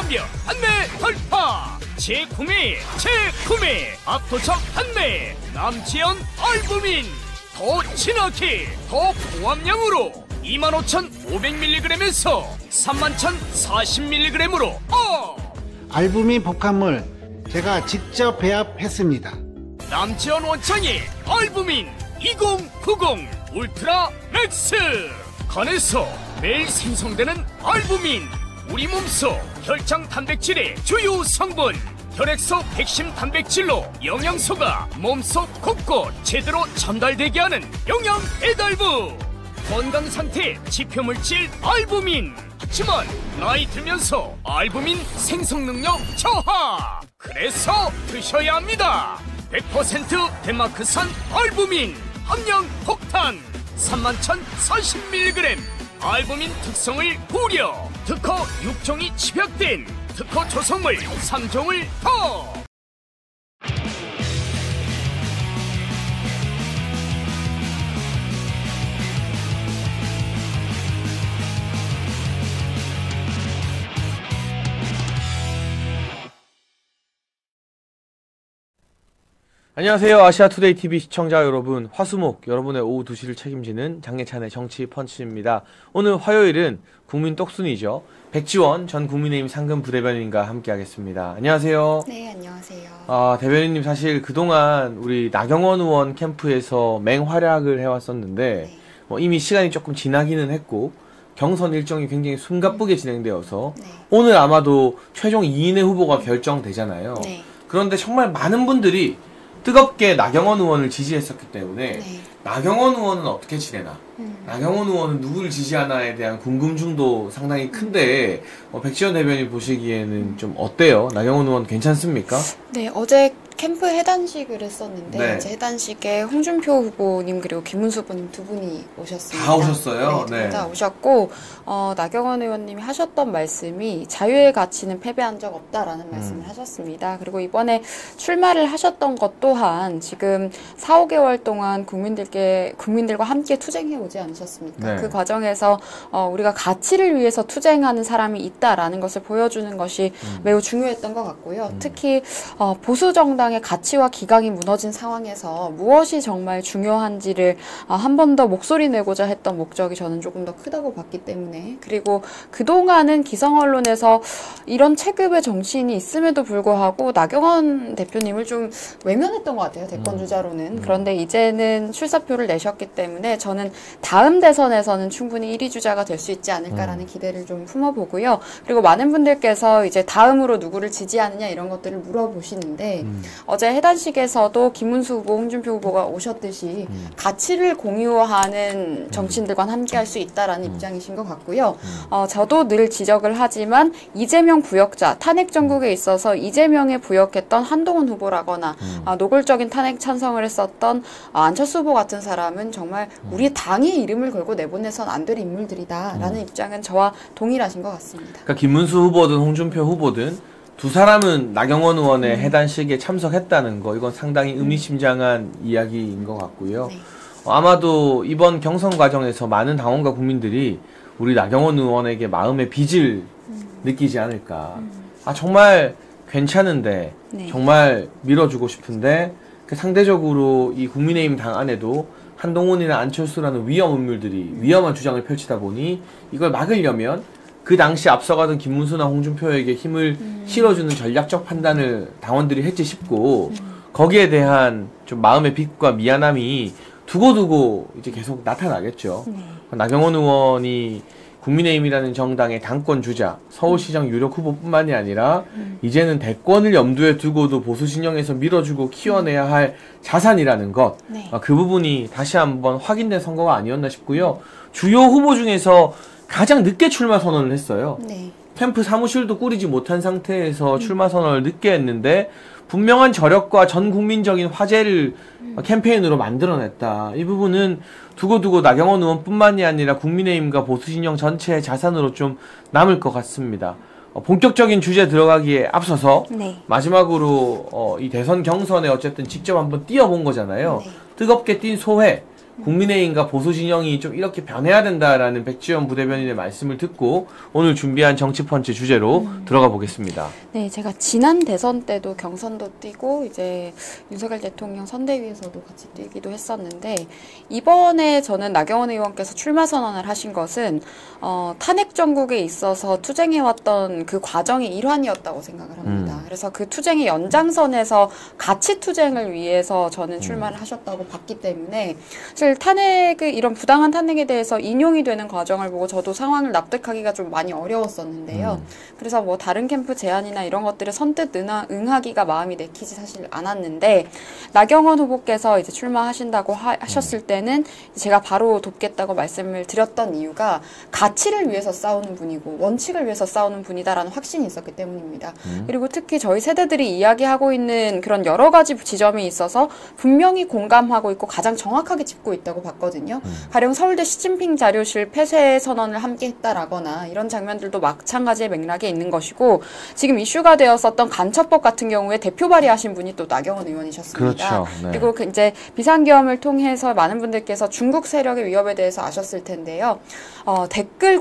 완벽 판매 돌파. 재구매 압도적 판매. 남지연 알부민 더 진하게 더 고함량으로 25,500mg에서 31,040mg으로 알부민 복합물 제가 직접 배합했습니다. 남지연 원창의 알부민 2090 울트라 맥스. 간에서 매일 생성되는 알부민, 우리 몸속 혈장 단백질의 주요 성분. 혈액소 백신 단백질로 영양소가 몸속 곳곳 제대로 전달되게 하는 영양 배달부. 건강상태 지표물질 알부민. 하지만 나이 들면서 알부민 생성능력 저하. 그래서 드셔야 합니다. 100% 덴마크산 알부민 함량 폭탄 31,040mg. 알부민 특성을 고려. 특허 6종이 집약된 특허 조성물 3종을 더. 안녕하세요. 아시아투데이 TV 시청자 여러분, 화수목 여러분의 오후 2시를 책임지는 장예찬의 정치 펀치입니다. 오늘 화요일은 국민 똑순이죠. 백지원 전 국민의힘 상근 부대변인과 함께 하겠습니다. 안녕하세요. 네, 안녕하세요. 대변인님, 사실 그동안 우리 나경원 의원 캠프에서 맹활약을 해왔었는데 네. 이미 시간이 조금 지나기는 했고 경선 일정이 굉장히 숨가쁘게 진행되어서 네. 오늘 아마도 최종 2인의 후보가 결정되잖아요. 네. 그런데 정말 많은 분들이 뜨겁게 나경원 의원을 지지했었기 때문에 네. 나경원 의원은 어떻게 지내나, 나경원 의원은 누구를 지지하나에 대한 궁금증도 상당히 큰데 백지원 대변인 보시기에는 좀 어때요? 나경원 의원 괜찮습니까? 네, 어제 캠프 해단식을 했었는데 네. 이제 해단식에 홍준표 후보님 그리고 김문수 후보님 두 분이 오셨습니다. 다 오셨어요? 네, 네. 다 오셨고 나경원 의원님이 하셨던 말씀이 자유의 가치는 패배한 적 없다라는 말씀을 하셨습니다. 그리고 이번에 출마를 하셨던 것 또한 지금 4, 5개월 동안 국민들과 함께 투쟁해 오지 않으셨습니까? 네. 그 과정에서 우리가 가치를 위해서 투쟁하는 사람이 있다라는 것을 보여주는 것이 매우 중요했던 것 같고요. 특히 보수 정당의 가치와 기강이 무너진 상황에서 무엇이 정말 중요한지를 한 번 더 목소리 내고자 했던 목적이 저는 조금 더 크다고 봤기 때문에, 그리고 그동안은 기성 언론에서 이런 체급의 정치인이 있음에도 불구하고 나경원 대표님을 좀 외면했던 것 같아요, 대권 주자로는. 그런데 이제는 출사표를 내셨기 때문에 저는 다음 대선에서는 충분히 1위 주자가 될 수 있지 않을까라는 기대를 좀 품어보고요. 그리고 많은 분들께서 이제 다음으로 누구를 지지하느냐 이런 것들을 물어보시는데 어제 해단식에서도 김문수 후보, 홍준표 후보가 오셨듯이 가치를 공유하는 정치인들과 함께 할 수 있다라는 입장이신 것 같고요. 저도 늘 지적을 하지만 이재명 부역자, 탄핵 정국에 있어서 이재명에 부역했던 한동훈 후보라거나 노골적인 탄핵 찬성을 했었던 안철수 후보 같은 사람은 정말 우리 당의 이름을 걸고 내보내선 안 될 인물들이다라는 입장은 저와 동일하신 것 같습니다. 그러니까 김문수 후보든 홍준표 후보든 두 사람은 나경원 의원의 해단식에 참석했다는 거, 이건 상당히 의미심장한 이야기인 것 같고요. 네. 아마도 이번 경선 과정에서 많은 당원과 국민들이 우리 나경원 의원에게 마음의 빚을 느끼지 않을까. 정말 괜찮은데, 네. 정말 밀어주고 싶은데 상대적으로 이 국민의힘 당 안에도 한동훈이나 안철수라는 위험한 주장을 펼치다 보니 이걸 막으려면 그 당시 앞서가던 김문수나 홍준표에게 힘을 실어주는 전략적 판단을 당원들이 했지 싶고, 거기에 대한 좀 마음의 빚과 미안함이 두고두고 이제 계속 나타나겠죠. 나경원 의원이 국민의힘이라는 정당의 당권 주자, 서울시장 유력 후보뿐만이 아니라 이제는 대권을 염두에 두고도 보수 진영에서 밀어주고 키워내야 할 자산이라는 것, 네. 그 부분이 다시 한번 확인된 선거가 아니었나 싶고요. 주요 후보 중에서 가장 늦게 출마 선언을 했어요. 네. 캠프 사무실도 꾸리지 못한 상태에서 출마 선언을 늦게 했는데 분명한 저력과 전 국민적인 화제를 캠페인으로 만들어냈다. 이 부분은 두고두고 나경원 의원뿐만이 아니라 국민의힘과 보수진영 전체의 자산으로 좀 남을 것 같습니다. 본격적인 주제 들어가기에 앞서서 네. 마지막으로 이 대선 경선에 어쨌든 직접 한번 뛰어본 거잖아요. 네. 뜨겁게 뛴 소회, 국민의힘과 보수 진영이 좀 이렇게 변해야 된다라는 백지원 부대변인의 말씀을 듣고 오늘 준비한 정치펀치 주제로 들어가 보겠습니다. 네, 제가 지난 대선 때도 경선도 뛰고 이제 윤석열 대통령 선대위에서도 같이 뛰기도 했었는데 이번에 저는 나경원 의원께서 출마 선언을 하신 것은 탄핵 정국에 있어서 투쟁해왔던 그 과정의 일환이었다고 생각을 합니다. 그래서 그 투쟁의 연장선에서 가치 투쟁을 위해서 저는 출마를 하셨다고 봤기 때문에 사실 탄핵의 이런 부당한 탄핵에 대해서 인용이 되는 과정을 보고 저도 상황을 납득하기가 좀 많이 어려웠었는데요. 그래서 뭐 다른 캠프 제안이나 이런 것들을 선뜻 응하기가 마음이 내키지 사실 않았는데 나경원 후보께서 이제 출마하신다고 하셨을 때는 제가 바로 돕겠다고 말씀을 드렸던 이유가 가치를 위해서 싸우는 분이고 원칙을 위해서 싸우는 분이다라는 확신이 있었기 때문입니다. 그리고 특히 저희 세대들이 이야기하고 있는 그런 여러 가지 지점에 있어서 분명히 공감하고 있고 가장 정확하게 짚고 있다고 봤거든요. 가령 서울대 시진핑 자료실 폐쇄 선언을 함께 했다라거나 이런 장면들도 마찬가지의 맥락에 있는 것이고 지금 이슈가 되었었던 간첩법 같은 경우에 대표 발의하신 분이 또 나경원 의원이셨습니다. 그렇죠. 네. 그리고 이제 비상계엄을 통해서 많은 분들께서 중국 세력의 위협에 대해서 아셨을 텐데요. 댓글의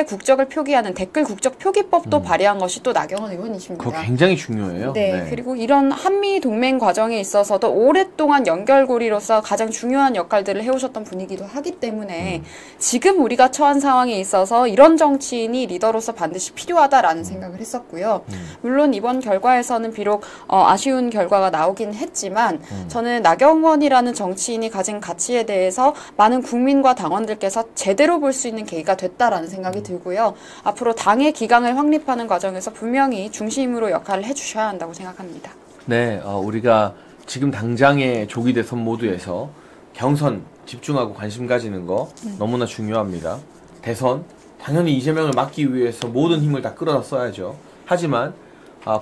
국적을 표기하는 댓글 국적 표기법도 발의한 것이 또 나경원 의원이십니다. 그거 굉장히 중요해요. 네, 그리고 이런 한미 동맹 과정에 있어서도 오랫동안 연결고리로서 가장 중요한 역할들을 해오셨던 분이기도 하기 때문에 지금 우리가 처한 상황에 있어서 이런 정치인이 리더로서 반드시 필요하다라는 생각을 했었고요. 물론 이번 결과에서는 비록 아쉬운 결과가 나오긴 했지만 저는 나경원이라는 정치인이 가진 가치에 대해서 많은 국민과 당원들께서 제대로 볼 수 있는 계기가 됐다라는 생각이 들고요. 앞으로 당의 기강을 확립하는 과정에서 분명히 중심으로 역할을 해주셔야 한다고 생각합니다. 네, 우리가 지금 당장의 조기 대선 모드에서 경선 집중하고 관심 가지는 거 너무나 중요합니다. 대선 당연히 이재명을 막기 위해서 모든 힘을 다 끌어다 써야죠. 하지만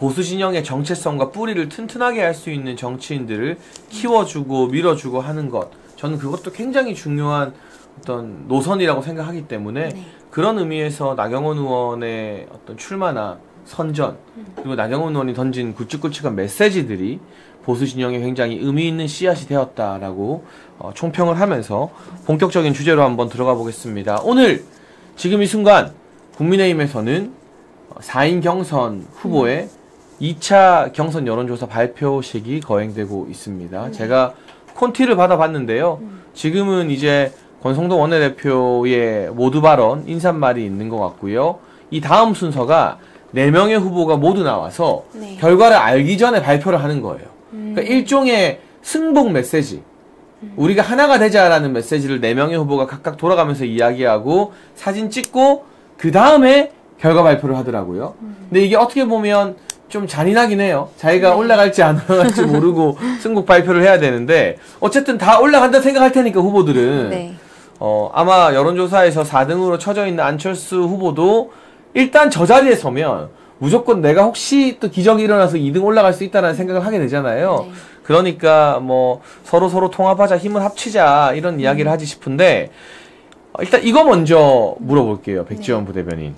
보수 진영의 정체성과 뿌리를 튼튼하게 할 수 있는 정치인들을 키워주고 밀어주고 하는 것, 저는 그것도 굉장히 중요한 어떤 노선이라고 생각하기 때문에 그런 의미에서 나경원 의원의 어떤 출마나 선전 그리고 나경원 의원이 던진 굵직굵직한 메시지들이 보수 진영에 굉장히 의미 있는 씨앗이 되었다라고 총평을 하면서 본격적인 주제로 한번 들어가 보겠습니다. 오늘 지금 이 순간 국민의힘에서는 4인 경선 후보의 2차 경선 여론조사 발표식이 거행되고 있습니다. 제가 콘티를 받아봤는데요. 지금은 이제 권성동 원내대표의 모두 발언, 인사말이 있는 것 같고요. 이 다음 순서가 4명의 후보가 모두 나와서 결과를 알기 전에 발표를 하는 거예요. 그러니까 일종의 승복 메시지. 우리가 하나가 되자라는 메시지를 4명의 후보가 각각 돌아가면서 이야기하고 사진 찍고 그 다음에 결과 발표를 하더라고요. 근데 이게 어떻게 보면 좀 잔인하긴 해요. 자기가 올라갈지 안 올라갈지 모르고 승복 발표를 해야 되는데 어쨌든 다 올라간다 생각할 테니까 후보들은 아마 여론조사에서 4등으로 쳐져 있는 안철수 후보도 일단 저 자리에 서면 무조건 내가 혹시 또 기적이 일어나서 2등 올라갈 수 있다는 생각을 하게 되잖아요. 그러니까 뭐 서로 통합하자, 힘을 합치자 이런 이야기를 하지 싶은데 일단 이거 먼저 물어볼게요. 백지원 부대변인.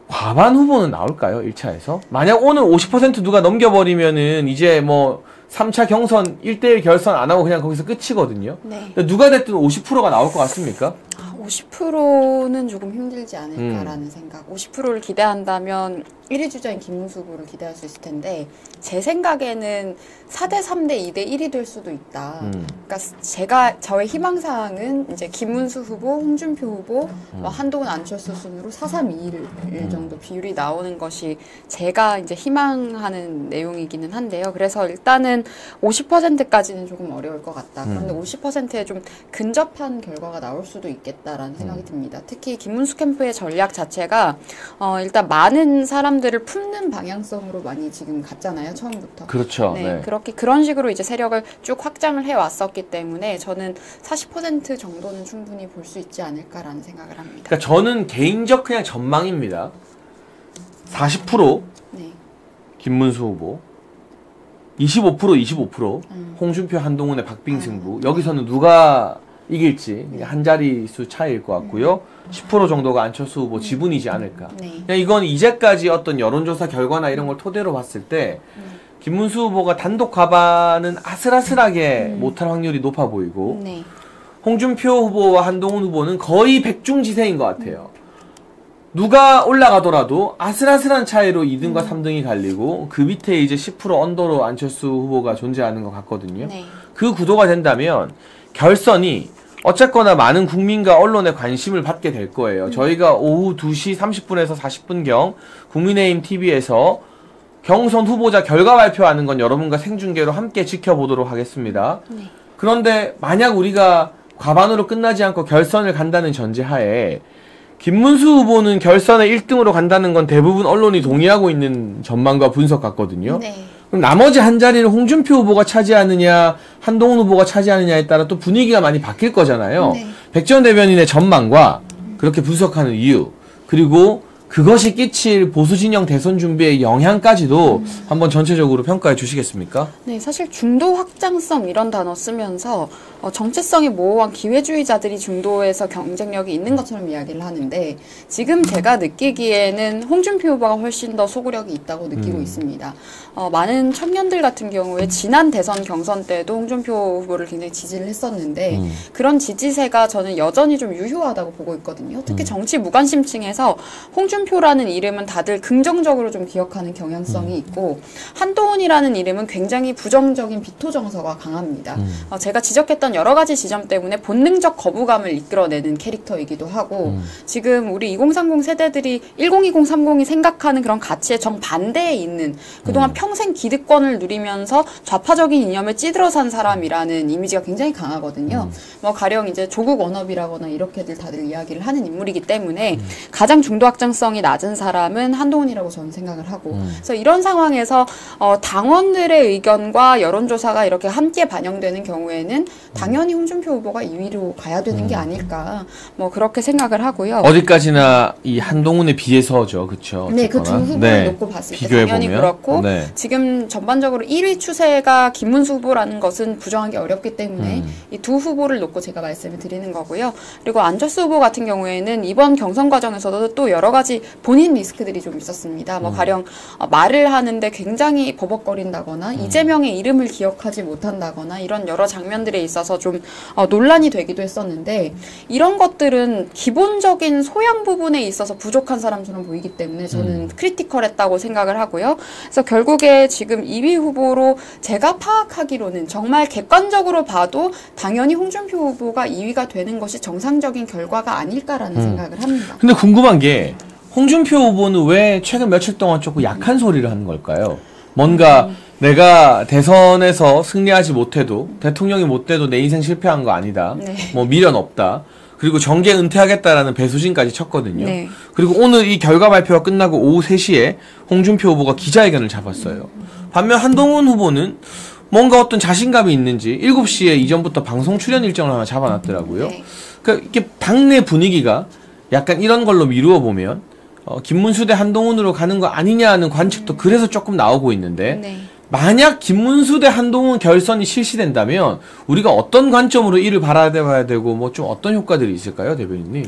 과반 후보는 나올까요? 1차에서? 만약 오늘 50% 누가 넘겨버리면은 이제 뭐 3차 경선 1대1 결선 안 하고 그냥 거기서 끝이거든요. 누가 됐든 50%가 나올 것 같습니까? 50%는 조금 힘들지 않을까라는 생각. 50%를 기대한다면 1위 주자인 김문수 후보를 기대할 수 있을 텐데 제 생각에는 4대 3대 2대 1이 될 수도 있다. 그러니까 저의 희망사항은 이제 김문수 후보, 홍준표 후보, 한동훈 안철수 순으로 4-3-2-1 정도 비율이 나오는 것이 제가 이제 희망하는 내용이기는 한데요. 그래서 일단은 50%까지는 조금 어려울 것 같다. 그런데 50%에 좀 근접한 결과가 나올 수도 있겠다라는 생각이 듭니다. 특히 김문수 캠프의 전략 자체가 일단 많은 사람들을 품는 방향성으로 많이 지금 갔잖아요. 처음부터. 그렇죠. 그런 식으로 이제 세력을 쭉 확장을 해왔었기 때문에 저는 40% 정도는 충분히 볼 수 있지 않을까라는 생각을 합니다. 그러니까 저는 개인적 그냥 전망입니다. 40% 김문수 후보, 25% 홍준표 한동훈의 박빙 승부. 여기서는 누가 이길지 한 자릿수 차이일 것 같고요. 10% 정도가 안철수 후보 지분이지 않을까. 그냥 이건 이제까지 어떤 여론조사 결과나 이런 걸 토대로 봤을 때 김문수 후보가 단독 과반은 아슬아슬하게 못할 확률이 높아 보이고 홍준표 후보와 한동훈 후보는 거의 백중지세인 것 같아요. 누가 올라가더라도 아슬아슬한 차이로 2등과 3등이 갈리고 그 밑에 이제 10% 언더로 안철수 후보가 존재하는 것 같거든요. 네. 그 구도가 된다면 결선이 어쨌거나 많은 국민과 언론의 관심을 받게 될 거예요. 저희가 오후 2시 30분에서 40분경 국민의힘 TV에서 경선 후보자 결과 발표하는 건 여러분과 생중계로 함께 지켜보도록 하겠습니다. 네. 그런데 만약 우리가 과반으로 끝나지 않고 결선을 간다는 전제하에 김문수 후보는 결선에 1등으로 간다는 건 대부분 언론이 동의하고 있는 전망과 분석 같거든요. 네. 그럼 나머지 한 자리를 홍준표 후보가 차지하느냐 한동훈 후보가 차지하느냐에 따라 또 분위기가 많이 바뀔 거잖아요. 네. 백지원 대변인의 전망과 그렇게 분석하는 이유, 그리고 그것이 끼칠 보수진영 대선 준비의 영향까지도 한번 전체적으로 평가해 주시겠습니까? 네, 사실 중도 확장성 이런 단어 쓰면서 정체성이 모호한 기회주의자들이 중도에서 경쟁력이 있는 것처럼 이야기를 하는데 지금 제가 느끼기에는 홍준표 후보가 훨씬 더 소구력이 있다고 느끼고 있습니다. 많은 청년들 같은 경우에 지난 대선 경선 때도 홍준표 후보를 굉장히 지지를 했었는데 그런 지지세가 저는 여전히 좀 유효하다고 보고 있거든요. 특히 정치 무관심층에서 홍준표라는 이름은 다들 긍정적으로 좀 기억하는 경향성이 있고 한동훈이라는 이름은 굉장히 부정적인 비토 정서가 강합니다. 제가 지적했던 여러 가지 지점 때문에 본능적 거부감을 이끌어내는 캐릭터이기도 하고 지금 우리 2030 세대들이 1020, 30이 생각하는 그런 가치의 정반대에 있는 그동안 평생 기득권을 누리면서 좌파적인 이념에 찌들어 산 사람이라는 이미지가 굉장히 강하거든요. 뭐 가령 이제 조국 원업이라거나 이렇게들 다들 이야기를 하는 인물이기 때문에 가장 중도 확장성이 낮은 사람은 한동훈이라고 저는 생각을 하고 그래서 이런 상황에서 당원들의 의견과 여론조사가 이렇게 함께 반영되는 경우에는 당연히 홍준표 후보가 2위로 가야 되는 게 아닐까 뭐 그렇게 생각을 하고요. 어디까지나 이 한동훈에 비해서죠, 그렇죠? 네, 그 두 후보를 놓고 봤을 때 당연히 그렇고 네. 지금 전반적으로 1위 추세가 김문수 후보라는 것은 부정하기 어렵기 때문에 이 두 후보를 놓고 제가 말씀을 드리는 거고요. 그리고 안철수 후보 같은 경우에는 이번 경선 과정에서도 또 여러 가지 본인 리스크들이 좀 있었습니다. 뭐 가령 말을 하는데 굉장히 버벅거린다거나 이재명의 이름을 기억하지 못한다거나 이런 여러 장면들에 있어서 좀 논란이 되기도 했었는데 이런 것들은 기본적인 소양 부분에 있어서 부족한 사람처럼 보이기 때문에 저는 크리티컬했다고 생각을 하고요. 그래서 결국에 지금 2위 후보로 제가 파악하기로는 정말 객관적으로 봐도 당연히 홍준표 후보가 2위가 되는 것이 정상적인 결과가 아닐까라는 생각을 합니다. 근데 궁금한 게 홍준표 후보는 왜 최근 며칠 동안 조금 약한 소리를 하는 걸까요? 뭔가 내가 대선에서 승리하지 못해도 대통령이 못 돼도 내 인생 실패한 거 아니다. 네. 뭐 미련 없다. 그리고 정계 은퇴하겠다라는 배수진까지 쳤거든요. 네. 그리고 오늘 이 결과 발표가 끝나고 오후 3시에 홍준표 후보가 기자회견을 잡았어요. 반면 한동훈 후보는 뭔가 어떤 자신감이 있는지 7시에 이전부터 방송 출연 일정을 하나 잡아놨더라고요. 네. 그러니까 이게 당내 분위기가 약간 이런 걸로 미루어 보면 김문수 대 한동훈으로 가는 거 아니냐는 관측도 그래서 조금 나오고 있는데 네. 만약 김문수 대 한동훈 결선이 실시된다면 우리가 어떤 관점으로 이를 바라봐야 되고 뭐 좀 어떤 효과들이 있을까요, 대변인님?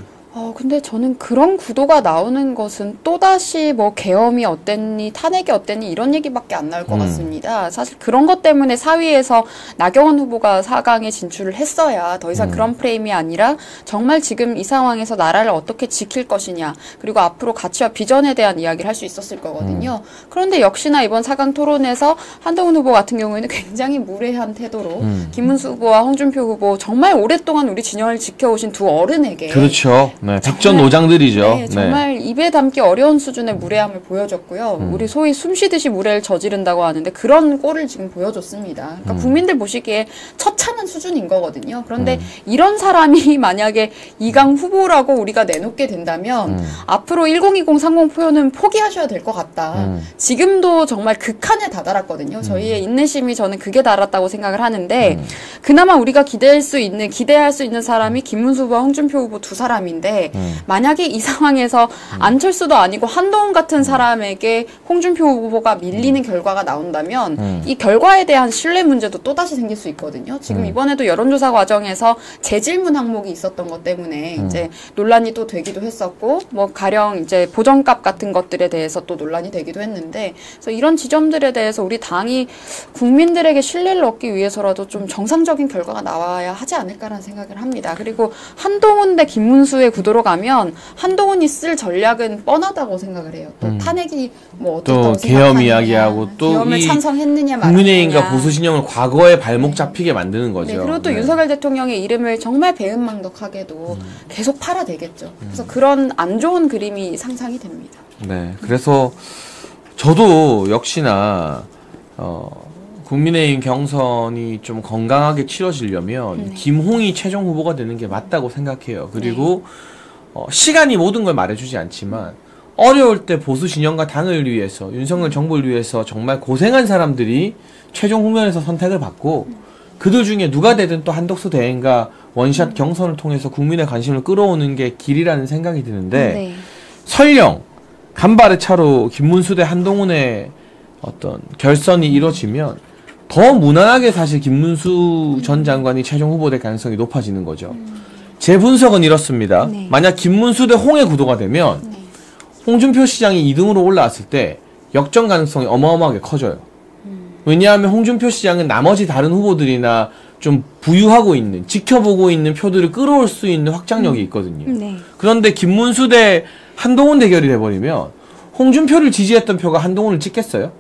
근데 저는 그런 구도가 나오는 것은 또다시 뭐 계엄이 어땠니, 탄핵이 어땠니 이런 얘기밖에 안 나올 것 같습니다. 사실 그런 것 때문에 4위에서 나경원 후보가 4강에 진출을 했어야 더 이상 그런 프레임이 아니라 정말 지금 이 상황에서 나라를 어떻게 지킬 것이냐, 그리고 앞으로 가치와 비전에 대한 이야기를 할 수 있었을 거거든요. 그런데 역시나 이번 4강 토론에서 한동훈 후보 같은 경우에는 굉장히 무례한 태도로 김문수 후보와 홍준표 후보 정말 오랫동안 우리 진영을 지켜오신 두 어른에게 그렇죠. 네, 백전 노장들이죠. 네, 정말 입에 담기 어려운 수준의 무례함을 보여줬고요. 우리 소위 숨쉬듯이 무례를 저지른다고 하는데 그런 꼴을 지금 보여줬습니다. 그러니까 국민들 보시기에 처참한 수준인 거거든요. 그런데 이런 사람이 만약에 2강 후보라고 우리가 내놓게 된다면 앞으로 1020, 30 표현은 포기하셔야 될 것 같다. 지금도 정말 극한에 다다랐거든요. 저희의 인내심이 저는 극에 달았다고 생각을 하는데 그나마 우리가 기대할 수 있는 사람이 김문수 후보와 홍준표 후보 두 사람인데 있는데 만약에 이 상황에서 안철수도 아니고 한동훈 같은 사람에게 홍준표 후보가 밀리는 결과가 나온다면 이 결과에 대한 신뢰 문제도 또다시 생길 수 있거든요. 지금 이번에도 여론조사 과정에서 재질문 항목이 있었던 것 때문에 이제 논란이 또 되기도 했었고 뭐 가령 이제 보정값 같은 것들에 대해서 또 논란이 되기도 했는데 그래서 이런 지점들에 대해서 우리 당이 국민들에게 신뢰를 얻기 위해서라도 좀 정상적인 결과가 나와야 하지 않을까라는 생각을 합니다. 그리고 한동훈 대 김문수의 구도로 가면 한동훈이 쓸 전략은 뻔하다고 생각을 해요. 또 탄핵이 뭐 어떻다고 또 계엄 이야기하고 또 계엄을 이 찬성했느냐 국민의힘과 말았느냐. 보수 진영을 과거에 발목 잡히게 만드는 거죠. 네, 그리고 또 네. 윤석열 대통령의 이름을 정말 배은망덕하게도 계속 팔아대겠죠. 그래서 그런 안 좋은 그림이 상상이 됩니다. 네, 그래서 저도 역시나 국민의힘 경선이 좀 건강하게 치러지려면 김홍희 최종 후보가 되는 게 맞다고 생각해요. 그리고 시간이 모든 걸 말해주지 않지만 어려울 때 보수 진영과 당을 위해서 윤석열 정부를 위해서 정말 고생한 사람들이 최종 후면에서 선택을 받고 그들 중에 누가 되든 또 한덕수 대행과 원샷 경선을 통해서 국민의 관심을 끌어오는 게 길이라는 생각이 드는데 네. 설령 간발의 차로 김문수 대 한동훈의 어떤 결선이 이뤄지면 더 무난하게 사실 김문수 전 장관이 최종 후보될 가능성이 높아지는 거죠. 제 분석은 이렇습니다. 네. 만약 김문수 대 홍의 구도가 되면 홍준표 시장이 2등으로 올라왔을 때 역전 가능성이 어마어마하게 커져요. 왜냐하면 홍준표 시장은 나머지 다른 후보들이나 좀 부유하고 있는, 지켜보고 있는 표들을 끌어올 수 있는 확장력이 있거든요. 네. 그런데 김문수 대 한동훈 대결이 돼버리면 홍준표를 지지했던 표가 한동훈을 찍겠어요?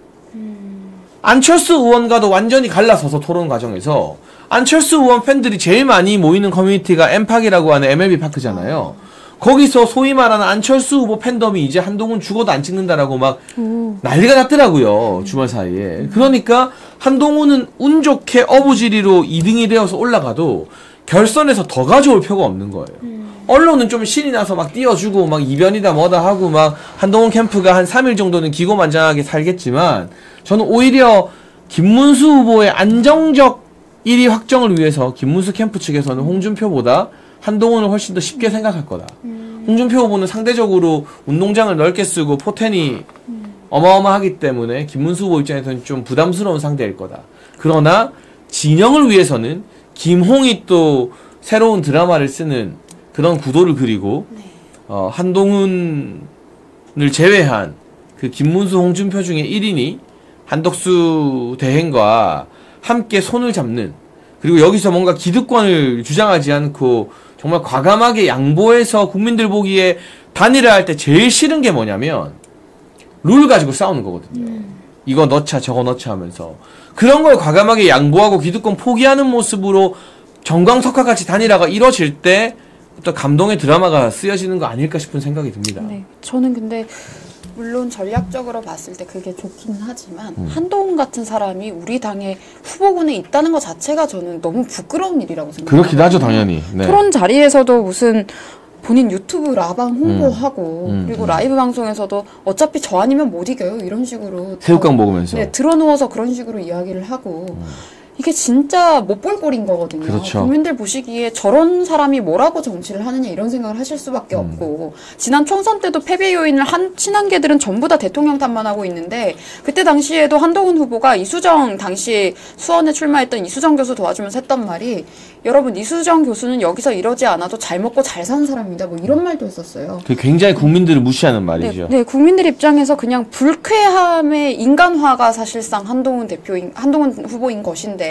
안철수 의원과도 완전히 갈라서서 토론 과정에서 안철수 의원 팬들이 제일 많이 모이는 커뮤니티가 엠팍이라고 하는 MLB 파크잖아요. 거기서 소위 말하는 안철수 후보 팬덤이 이제 한동훈 죽어도 안 찍는다라고 막 난리가 났더라고요. 주말 사이에. 그러니까 한동훈은 운 좋게 어부지리로 2등이 되어서 올라가도 결선에서 더 가져올 표가 없는 거예요. 언론은 좀 신이 나서 막 띄워주고 막 이변이다 뭐다 하고 막 한동훈 캠프가 한 3일 정도는 기고만장하게 살겠지만 저는 오히려 김문수 후보의 안정적 1위 확정을 위해서 김문수 캠프 측에서는 홍준표보다 한동훈을 훨씬 더 쉽게 생각할 거다. 홍준표 후보는 상대적으로 운동장을 넓게 쓰고 포텐이 어마어마하기 때문에 김문수 후보 입장에서는 좀 부담스러운 상대일 거다. 그러나 진영을 위해서는 김홍이 또 새로운 드라마를 쓰는 그런 구도를 그리고 한동훈을 제외한 그 김문수 홍준표 중에 1인이 한덕수 대행과 함께 손을 잡는 그리고 여기서 뭔가 기득권을 주장하지 않고 정말 과감하게 양보해서 국민들 보기에 단일화할 때 제일 싫은 게 뭐냐면 룰 가지고 싸우는 거거든요. 이거 넣자 저거 넣자 하면서 그런 걸 과감하게 양보하고 기득권 포기하는 모습으로 정광석화같이 단일화가 이뤄질 때 어떤 감동의 드라마가 쓰여지는 거 아닐까 싶은 생각이 듭니다. 네, 저는 근데 물론 전략적으로 봤을 때 그게 좋긴 하지만 한동훈 같은 사람이 우리 당의 후보군에 있다는 것 자체가 저는 너무 부끄러운 일이라고 생각해요. 그렇긴 하죠, 당연히. 네. 토론 자리에서도 무슨 본인 유튜브 라방 홍보하고 그리고 라이브 방송에서도 어차피 저 아니면 못 이겨요 이런 식으로 새우깡 먹으면서. 네, 들어누워서 그런 식으로 이야기를 하고 이게 진짜 못 볼 꼴인 거거든요. 그렇죠. 국민들 보시기에 저런 사람이 뭐라고 정치를 하느냐 이런 생각을 하실 수밖에 없고 지난 총선 때도 패배 요인을 한 친한계들은 전부 다 대통령 탓만 하고 있는데 그때 당시에도 한동훈 후보가 이수정 당시 수원에 출마했던 이수정 교수 도와주면서 했던 말이 여러분 이수정 교수는 여기서 이러지 않아도 잘 먹고 잘 사는 사람입니다. 뭐 이런 말도 했었어요. 그 굉장히 국민들을 무시하는 말이죠. 네, 국민들 입장에서 그냥 불쾌함의 인간화가 사실상 한동훈 후보인 것인데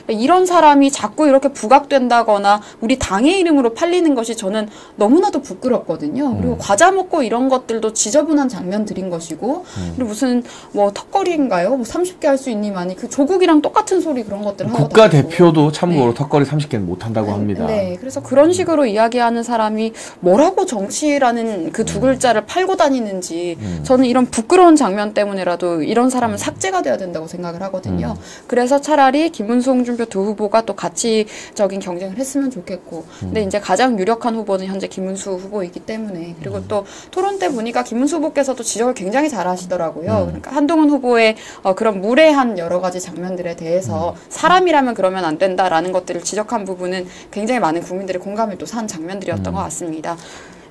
이런 사람이 자꾸 이렇게 부각된다거나 우리 당의 이름으로 팔리는 것이 저는 너무나도 부끄럽거든요. 그리고 과자 먹고 이런 것들도 지저분한 장면들인 것이고 그리고 무슨 뭐 턱걸이인가요? 뭐 30개 할 수 있니만이 그 조국이랑 똑같은 소리 그런 것들을 하고 국가 다니고. 대표도 참고로 네. 턱걸이 30개는 못 한다고 합니다. 네, 그래서 그런 식으로 이야기하는 사람이 뭐라고 정치라는 그 두 글자를 팔고 다니는지 저는 이런 부끄러운 장면 때문에라도 이런 사람은 삭제가 돼야 된다고 생각을 하거든요. 그래서 차라리 김문수, 홍준표 두 후보가 또 가치적인 경쟁을 했으면 좋겠고 근데 이제 가장 유력한 후보는 현재 김문수 후보이기 때문에 그리고 또 토론 때 보니까 김문수 후보께서도 지적을 굉장히 잘 하시더라고요. 그러니까 한동훈 후보의 그런 무례한 여러 가지 장면들에 대해서 사람이라면 그러면 안 된다라는 것들을 지적한 부분은 굉장히 많은 국민들의 공감을 또 산 장면들이었던 것 같습니다.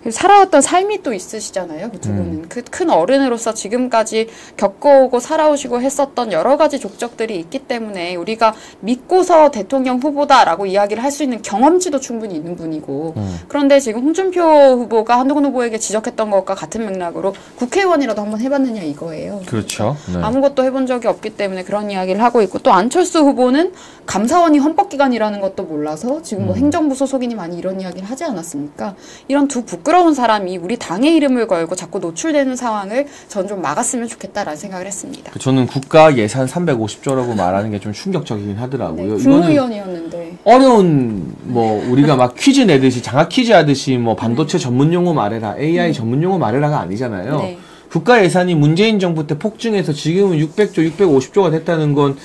살아왔던 삶이 또 있으시잖아요. 그 두 분은. 그 큰 어른으로서 지금까지 겪어오고 살아오시고 했었던 여러 가지 족적들이 있기 때문에 우리가 믿고서 대통령 후보다라고 이야기를 할 수 있는 경험치도 충분히 있는 분이고 그런데 지금 홍준표 후보가 한동훈 후보에게 지적했던 것과 같은 맥락으로 국회의원이라도 한번 해봤느냐 이거예요. 그렇죠. 네. 아무것도 해본 적이 없기 때문에 그런 이야기를 하고 있고 또 안철수 후보는 감사원이 헌법기관이라는 것도 몰라서 지금 뭐 행정부 소속이니 많이 이런 이야기를 하지 않았습니까? 이런 두 부끄러운 사람이 우리 당의 이름을 걸고 자꾸 노출되는 상황을 전 좀 막았으면 좋겠다라는 생각을 했습니다. 저는 국가 예산 350조라고 말하는 게 좀 충격적이긴 하더라고요. 네, 국무위원이었는데 어려운 뭐 우리가 막 퀴즈 내듯이 장학 퀴즈 하듯이 뭐 반도체 전문 용어 말해라, AI 전문 용어 말해라가 아니잖아요. 네. 국가 예산이 문재인 정부 때 폭증해서 지금은 600조, 650조가 됐다는 건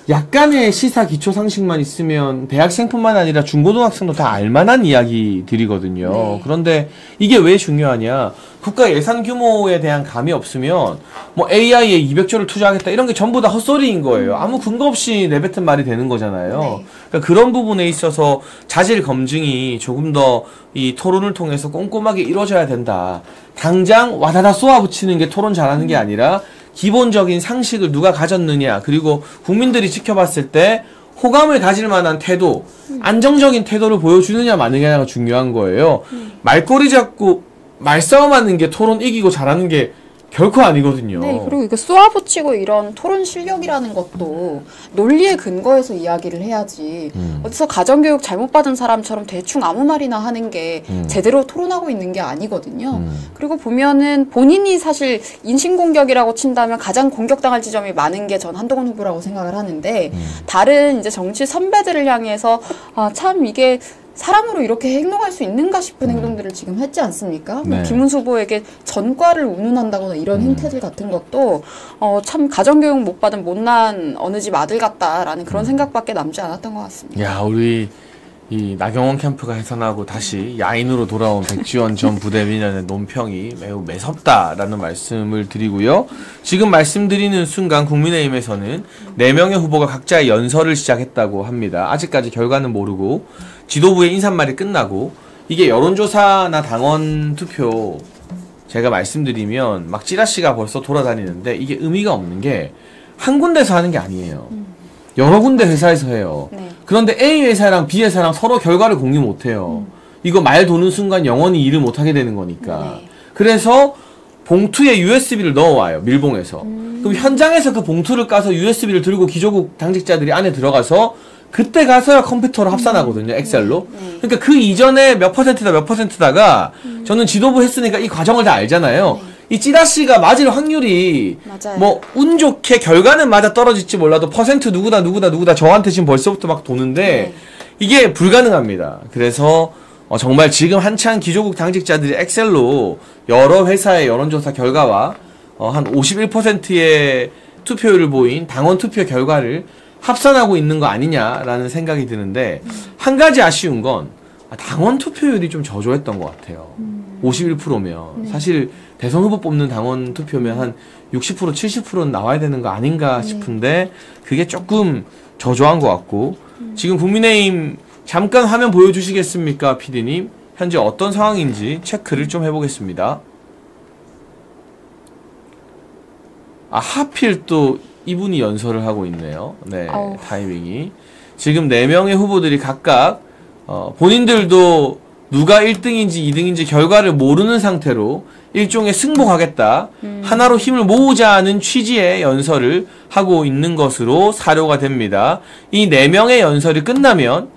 약간의 시사 기초 상식만 있으면 대학생뿐만 아니라 중고등학생도 다 알만한 이야기들이거든요. 네. 그런데 이게 왜 중요하냐? 국가 예산 규모에 대한 감이 없으면 뭐 AI에 200조를 투자하겠다 이런 게 전부 다 헛소리인 거예요. 아무 근거 없이 내뱉은 말이 되는 거잖아요. 네. 그러니까 그런 부분에 있어서 자질 검증이 조금 더 이 토론을 통해서 꼼꼼하게 이루어져야 된다. 당장 와다다 쏘아붙이는 게 토론 잘하는 게 아니라 기본적인 상식을 누가 가졌느냐, 그리고 국민들이 지켜봤을 때 호감을 가질 만한 태도, 안정적인 태도를 보여주느냐 마느냐가 중요한 거예요. 말꼬리 잡고 말싸움하는 게 토론 이기고 잘하는 게 결코 아니거든요. 네, 그리고 이거 쏘아붙이고 이런 토론 실력이라는 것도 논리에 근거해서 이야기를 해야지 어디서 가정교육 잘못 받은 사람처럼 대충 아무 말이나 하는 게 제대로 토론하고 있는 게 아니거든요. 그리고 보면은 본인이 사실 인신공격이라고 친다면 가장 공격당할 지점이 많은 게 전 한동훈 후보라고 생각을 하는데 다른 이제 정치 선배들을 향해서 아, 참 이게 사람으로 이렇게 행동할 수 있는가 싶은 행동들을 지금 했지 않습니까? 네. 김은수 후보에게 전과를 운운한다거나 이런 행태들 같은 것도 참 가정교육 못 받은 못난 어느 집 아들 같다라는 그런 생각밖에 남지 않았던 것 같습니다. 야, 우리 이 나경원 캠프가 해산하고 다시 야인으로 돌아온 백지원 전 부대변인의 논평이 매우 매섭다라는 말씀을 드리고요. 지금 말씀드리는 순간 국민의힘에서는 4명의 후보가 각자의 연설을 시작했다고 합니다. 아직까지 결과는 모르고 지도부의 인사말이 끝나고 이게 여론조사나 당원 투표 제가 말씀드리면 막 찌라시가 벌써 돌아다니는데 이게 의미가 없는 게 한 군데서 하는 게 아니에요. 여러 군데 회사에서 해요. 네. 그런데 A 회사랑 B 회사랑 서로 결과를 공유 못 해요. 이거 말 도는 순간 영원히 일을 못 하게 되는 거니까. 네. 그래서 봉투에 USB를 넣어와요. 밀봉해서. 그럼 현장에서 그 봉투를 까서 USB를 들고 기조국 당직자들이 안에 들어가서 그때 가서야 컴퓨터로 합산하거든요. 엑셀로. 그러니까 그 이전에 몇 퍼센트다 몇 퍼센트다가 저는 지도부 했으니까 이 과정을 다 알잖아요. 네. 이 찌라시가 맞을 확률이 맞아요. 뭐 운 좋게 결과는 맞아 떨어질지 몰라도 퍼센트 누구다 저한테 지금 벌써부터 막 도는데 네. 이게 불가능합니다. 그래서 정말 지금 한창 기조국 당직자들이 엑셀로 여러 회사의 여론조사 결과와 한 51%의 투표율을 보인 당원 투표 결과를 합산하고 있는 거 아니냐라는 생각이 드는데 한 가지 아쉬운 건 당원 투표율이 좀 저조했던 것 같아요. 51%면 사실 대선 후보 뽑는 당원 투표면 한 60% 70%는 나와야 되는 거 아닌가 싶은데 그게 조금 저조한 것 같고 지금 국민의힘 잠깐 화면 보여주시겠습니까, PD님? 현재 어떤 상황인지 체크를 좀 해보겠습니다. 아, 하필 또 이분이 연설을 하고 있네요. 네, 아우. 타이밍이. 지금 4명의 후보들이 각각 본인들도 누가 1등인지 2등인지 결과를 모르는 상태로 일종의 승복하겠다. 하나로 힘을 모으자는 취지의 연설을 하고 있는 것으로 사료가 됩니다. 이 4명의 연설이 끝나면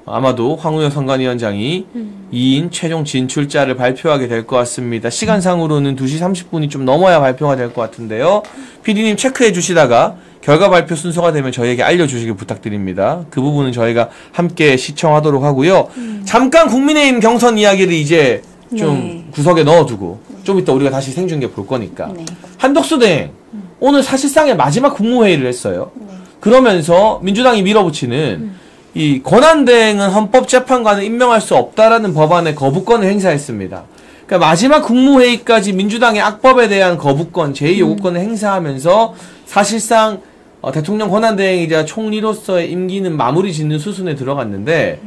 아마도 황우여 선관위원장이 2인 최종 진출자를 발표하게 될 것 같습니다. 시간상으로는 2시 30분이 좀 넘어야 발표가 될 것 같은데요. PD님 체크해 주시다가 결과 발표 순서가 되면 저희에게 알려주시길 부탁드립니다. 그 부분은 저희가 함께 시청하도록 하고요. 잠깐 국민의힘 경선 이야기를 이제 좀 네. 구석에 넣어두고 좀 이따 우리가 다시 생중계 볼 거니까. 네. 한덕수 대행 오늘 사실상의 마지막 국무회의를 했어요. 네. 그러면서 민주당이 밀어붙이는 이 권한대행은 헌법재판관을 임명할 수 없다라는 법안의 거부권을 행사했습니다. 그러니까 마지막 국무회의까지 민주당의 악법에 대한 거부권, 제2요구권을 행사하면서 사실상 대통령 권한대행이자 총리로서의 임기는 마무리 짓는 수순에 들어갔는데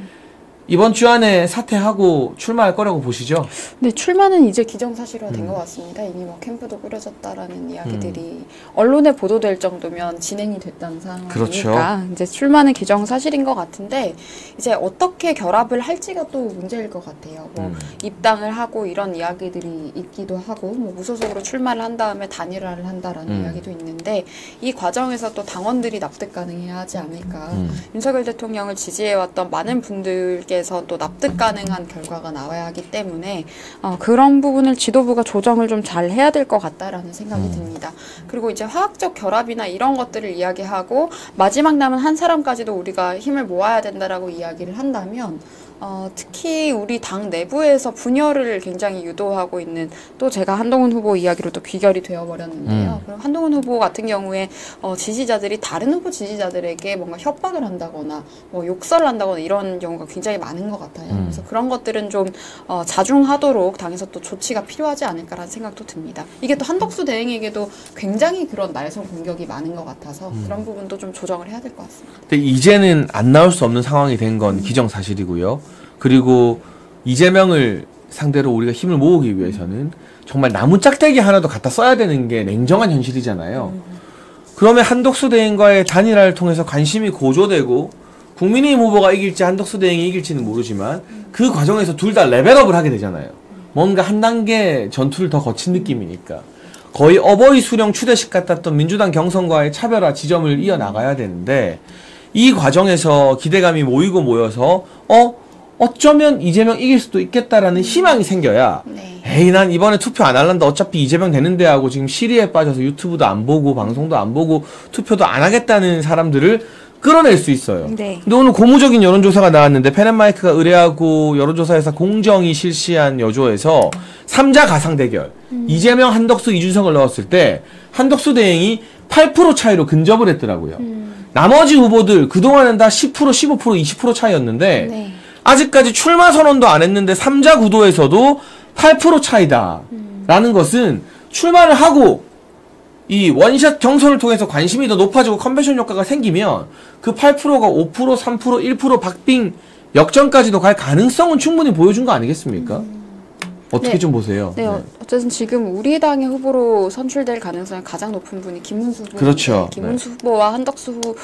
이번 주 안에 사퇴하고 출마할 거라고 보시죠? 네, 출마는 이제 기정사실화 된 것 같습니다. 이미 뭐 캠프도 꾸려졌다라는 이야기들이 언론에 보도될 정도면 진행이 됐다는 상황이니까 그렇죠. 이제 출마는 기정사실인 것 같은데 이제 어떻게 결합을 할지가 또 문제일 것 같아요. 뭐 입당을 하고 이런 이야기들이 있기도 하고 뭐 무소속으로 출마를 한 다음에 단일화를 한다라는 이야기도 있는데 이 과정에서 또 당원들이 납득 가능해야 하지 않을까. 윤석열 대통령을 지지해왔던 많은 분들께 또 납득 가능한 결과가 나와야 하기 때문에 그런 부분을 지도부가 조정을 좀 잘 해야 될 것 같다라는 생각이 듭니다. 그리고 이제 화학적 결합이나 이런 것들을 이야기하고 마지막 남은 한 사람까지도 우리가 힘을 모아야 된다라고 이야기를 한다면 특히 우리 당 내부에서 분열을 굉장히 유도하고 있는 또 제가 한동훈 후보 이야기로 또 귀결이 되어버렸는데요. 그리고 한동훈 후보 같은 경우에 지지자들이 다른 후보 지지자들에게 뭔가 협박을 한다거나 뭐 욕설을 한다거나 이런 경우가 굉장히 많은 것 같아요. 그래서 그런 것들은 좀 자중하도록 당에서 또 조치가 필요하지 않을까라는 생각도 듭니다. 이게 또 한덕수 대행에게도 굉장히 그런 날선 공격이 많은 것 같아서 그런 부분도 좀 조정을 해야 될 것 같습니다. 근데 이제는 안 나올 수 없는 상황이 된 건 기정사실이고요. 그리고 이재명을 상대로 우리가 힘을 모으기 위해서는 정말 나무 짝대기 하나도 갖다 써야 되는 게 냉정한 현실이잖아요. 그러면 한덕수 대행과의 단일화를 통해서 관심이 고조되고 국민의힘 후보가 이길지 한덕수 대행이 이길지는 모르지만 그 과정에서 둘 다 레벨업을 하게 되잖아요. 뭔가 한 단계 전투를 더 거친 느낌이니까. 거의 어버이 수령 추대식 같았던 민주당 경선과의 차별화 지점을 이어나가야 되는데 이 과정에서 기대감이 모이고 모여서 어쩌면 이재명 이길 수도 있겠다라는 희망이 생겨야 네. 에이 난 이번에 투표 안 할란다 어차피 이재명 되는데 하고 지금 시리에 빠져서 유튜브도 안 보고 방송도 안 보고 투표도 안 하겠다는 사람들을 끌어낼 수 있어요. 네. 근데 오늘 고무적인 여론조사가 나왔는데 펜앤마이크가 의뢰하고 여론조사회사 공정이 실시한 여조에서 3자 가상 대결 이재명, 한덕수, 이준석을 넣었을 때 한덕수 대행이 8% 차이로 근접을 했더라고요. 나머지 후보들 그동안은 다 10%, 15%, 20% 차이였는데 네. 아직까지 출마 선언도 안 했는데 3자 구도에서도 8% 차이다. 라는 것은 출마를 하고 이 원샷 경선을 통해서 관심이 더 높아지고 컨벤션 효과가 생기면 그 8%가 5%, 3%, 1% 박빙 역전까지도 갈 가능성은 충분히 보여준 거 아니겠습니까? 어떻게 네. 좀 보세요? 네, 어쨌든 지금 우리 당의 후보로 선출될 가능성이 가장 높은 분이 김문수 후보. 그렇죠. 김문수 후보와 한덕수 후보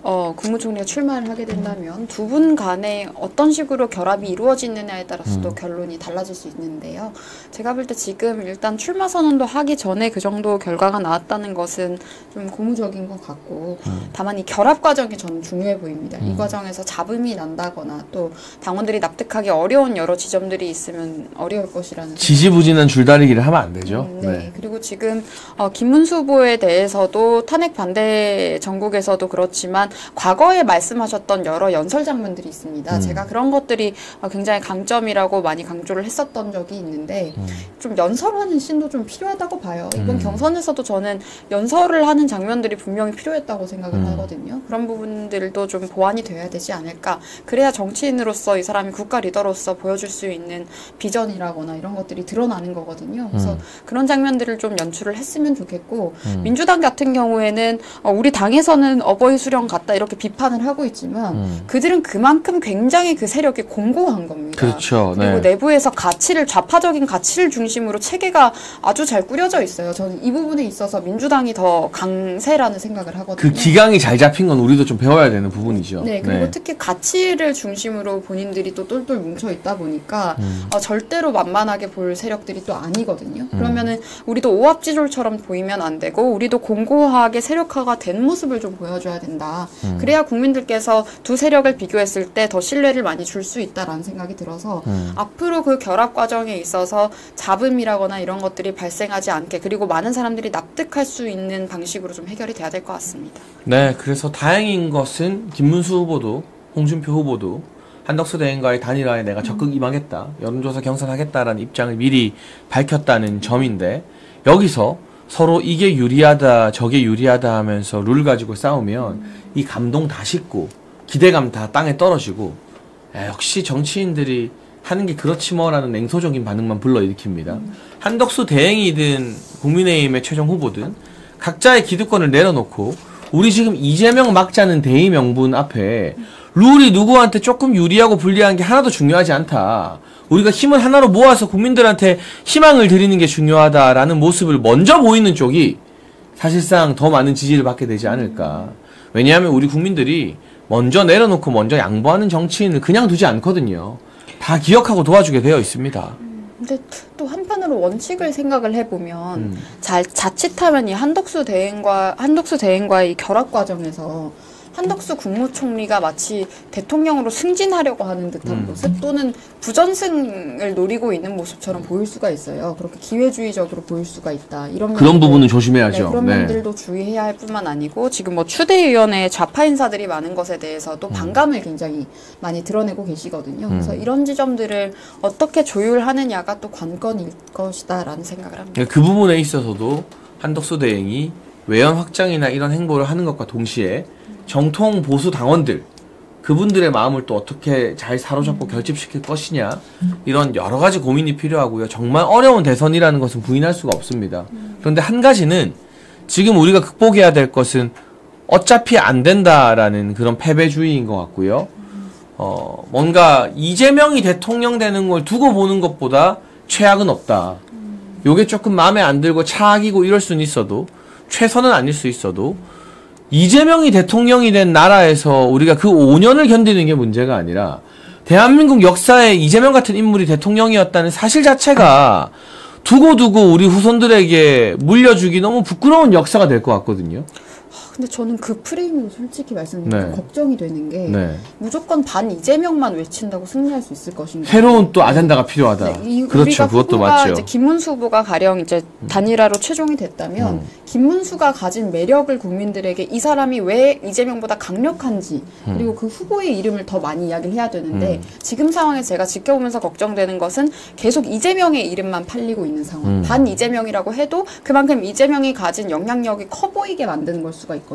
국무총리가 출마를 하게 된다면 두 분 간에 어떤 식으로 결합이 이루어지느냐에 따라서도 결론이 달라질 수 있는데요. 제가 볼 때 지금 일단 출마 선언도 하기 전에 그 정도 결과가 나왔다는 것은 좀 고무적인 것 같고 다만 이 결합 과정이 저는 중요해 보입니다. 이 과정에서 잡음이 난다거나 또 당원들이 납득하기 어려운 여러 지점들이 있으면 어려울 것이라는 지지부진한 줄다리기를 하면 안 되죠. 네. 그리고 지금 김문수 후보에 대해서도 탄핵 반대 전국에서도 그렇지만 과거에 말씀하셨던 여러 연설 장면들이 있습니다. 제가 그런 것들이 굉장히 강점이라고 많이 강조를 했었던 적이 있는데 좀 연설하는 신도 좀 필요하다고 봐요. 이번 경선에서도 저는 연설을 하는 장면들이 분명히 필요했다고 생각을 하거든요. 그런 부분들도 좀 보완이 돼야 되지 않을까. 그래야 정치인으로서 이 사람이 국가 리더로서 보여줄 수 있는 비전이라거나 이런 것들이 드러나는 거거든요. 그래서 그런 장면들을 좀 연출을 했으면 좋겠고 민주당 같은 경우에는 우리 당에서는 어버이 수령 같다 이렇게 비판을 하고 있지만 그들은 그만큼 굉장히 그 세력이 공고한 겁니다. 그렇죠. 그리고 네. 내부에서 가치를 좌파적인 가치를 중심으로 체계가 아주 잘 꾸려져 있어요. 저는 이 부분에 있어서 민주당이 더 강세라는 생각을 하거든요. 그 기강이 잘 잡힌 건 우리도 좀 배워야 되는 부분이죠. 네, 그리고 특히 가치를 중심으로 본인들이 또 똘똘 뭉쳐 있다 보니까 절대로 만만하게 볼 세력들이 또 아니거든요. 그러면은 우리도 오합지졸처럼 보이면 안 되고 우리도 공고하게 세력화가 된 모습을 좀 보여줘야 된다. 그래야 국민들께서 두 세력을 비교했을 때 더 신뢰를 많이 줄 수 있다라는 생각이 들어서 앞으로 그 결합 과정에 있어서 잡음이라거나 이런 것들이 발생하지 않게 그리고 많은 사람들이 납득할 수 있는 방식으로 좀 해결이 돼야 될 것 같습니다. 네, 그래서 다행인 것은 김문수 후보도 홍준표 후보도 한덕수 대행과의 단일화에 내가 적극 임하겠다, 여론조사 경선하겠다라는 입장을 미리 밝혔다는 점인데 여기서 서로 이게 유리하다 저게 유리하다 하면서 룰 가지고 싸우면 이 감동 다 식고 기대감 다 땅에 떨어지고 역시 정치인들이 하는 게 그렇지 뭐라는 냉소적인 반응만 불러일으킵니다. 한덕수 대행이든 국민의힘의 최종 후보든 각자의 기득권을 내려놓고 우리 지금 이재명 막자는 대의 명분 앞에 룰이 누구한테 조금 유리하고 불리한 게 하나도 중요하지 않다. 우리가 힘을 하나로 모아서 국민들한테 희망을 드리는 게 중요하다라는 모습을 먼저 보이는 쪽이 사실상 더 많은 지지를 받게 되지 않을까. 왜냐하면 우리 국민들이 먼저 내려놓고 먼저 양보하는 정치인을 그냥 두지 않거든요. 다 기억하고 도와주게 되어 있습니다. 근데 또 한편으로 원칙을 생각을 해보면 자칫하면 이 한덕수 대행과의 이 결합 과정에서 한덕수 국무총리가 마치 대통령으로 승진하려고 하는 듯한 모습 또는 부전승을 노리고 있는 모습처럼 보일 수가 있어요. 그렇게 기회주의적으로 보일 수가 있다. 그런 부분은 조심해야죠. 네, 그런 면들도 주의해야 할 뿐만 아니고 지금 뭐 추대위원회 좌파 인사들이 많은 것에 대해서도 반감을 굉장히 많이 드러내고 계시거든요. 그래서 이런 지점들을 어떻게 조율하느냐가 또 관건일 것이다라는 생각을 합니다. 그 부분에 있어서도 한덕수 대행이 외연 확장이나 이런 행보를 하는 것과 동시에 정통 보수 당원들 그분들의 마음을 또 어떻게 잘 사로잡고 결집시킬 것이냐 이런 여러 가지 고민이 필요하고요. 정말 어려운 대선이라는 것은 부인할 수가 없습니다. 그런데 한 가지는 지금 우리가 극복해야 될 것은 어차피 안 된다라는 그런 패배주의인 것 같고요. 뭔가 이재명이 대통령 되는 걸 두고 보는 것보다 최악은 없다. 요게 조금 마음에 안 들고 차악이고 이럴 수는 있어도 최선은 아닐 수 있어도 이재명이 대통령이 된 나라에서 우리가 그 5년을 견디는 게 문제가 아니라 대한민국 역사에 이재명 같은 인물이 대통령이었다는 사실 자체가 두고두고 우리 후손들에게 물려주기 너무 부끄러운 역사가 될 것 같거든요. 근데 저는 그 프레임으로 솔직히 말씀드리면 네. 걱정이 되는 게 네. 무조건 반 이재명만 외친다고 승리할 수 있을 것인가. 새로운 또 아젠다가 필요하다. 네, 그렇죠. 그것도 맞죠. 이제 김문수 후보가 가령 이제 단일화로 최종이 됐다면 김문수가 가진 매력을 국민들에게 이 사람이 왜 이재명보다 강력한지 그리고 그 후보의 이름을 더 많이 이야기를 해야 되는데 지금 상황에 제가 지켜보면서 걱정되는 것은 계속 이재명의 이름만 팔리고 있는 상황. 반 이재명이라고 해도 그만큼 이재명이 가진 영향력이 커 보이게 만드는 걸 수가 있거든요.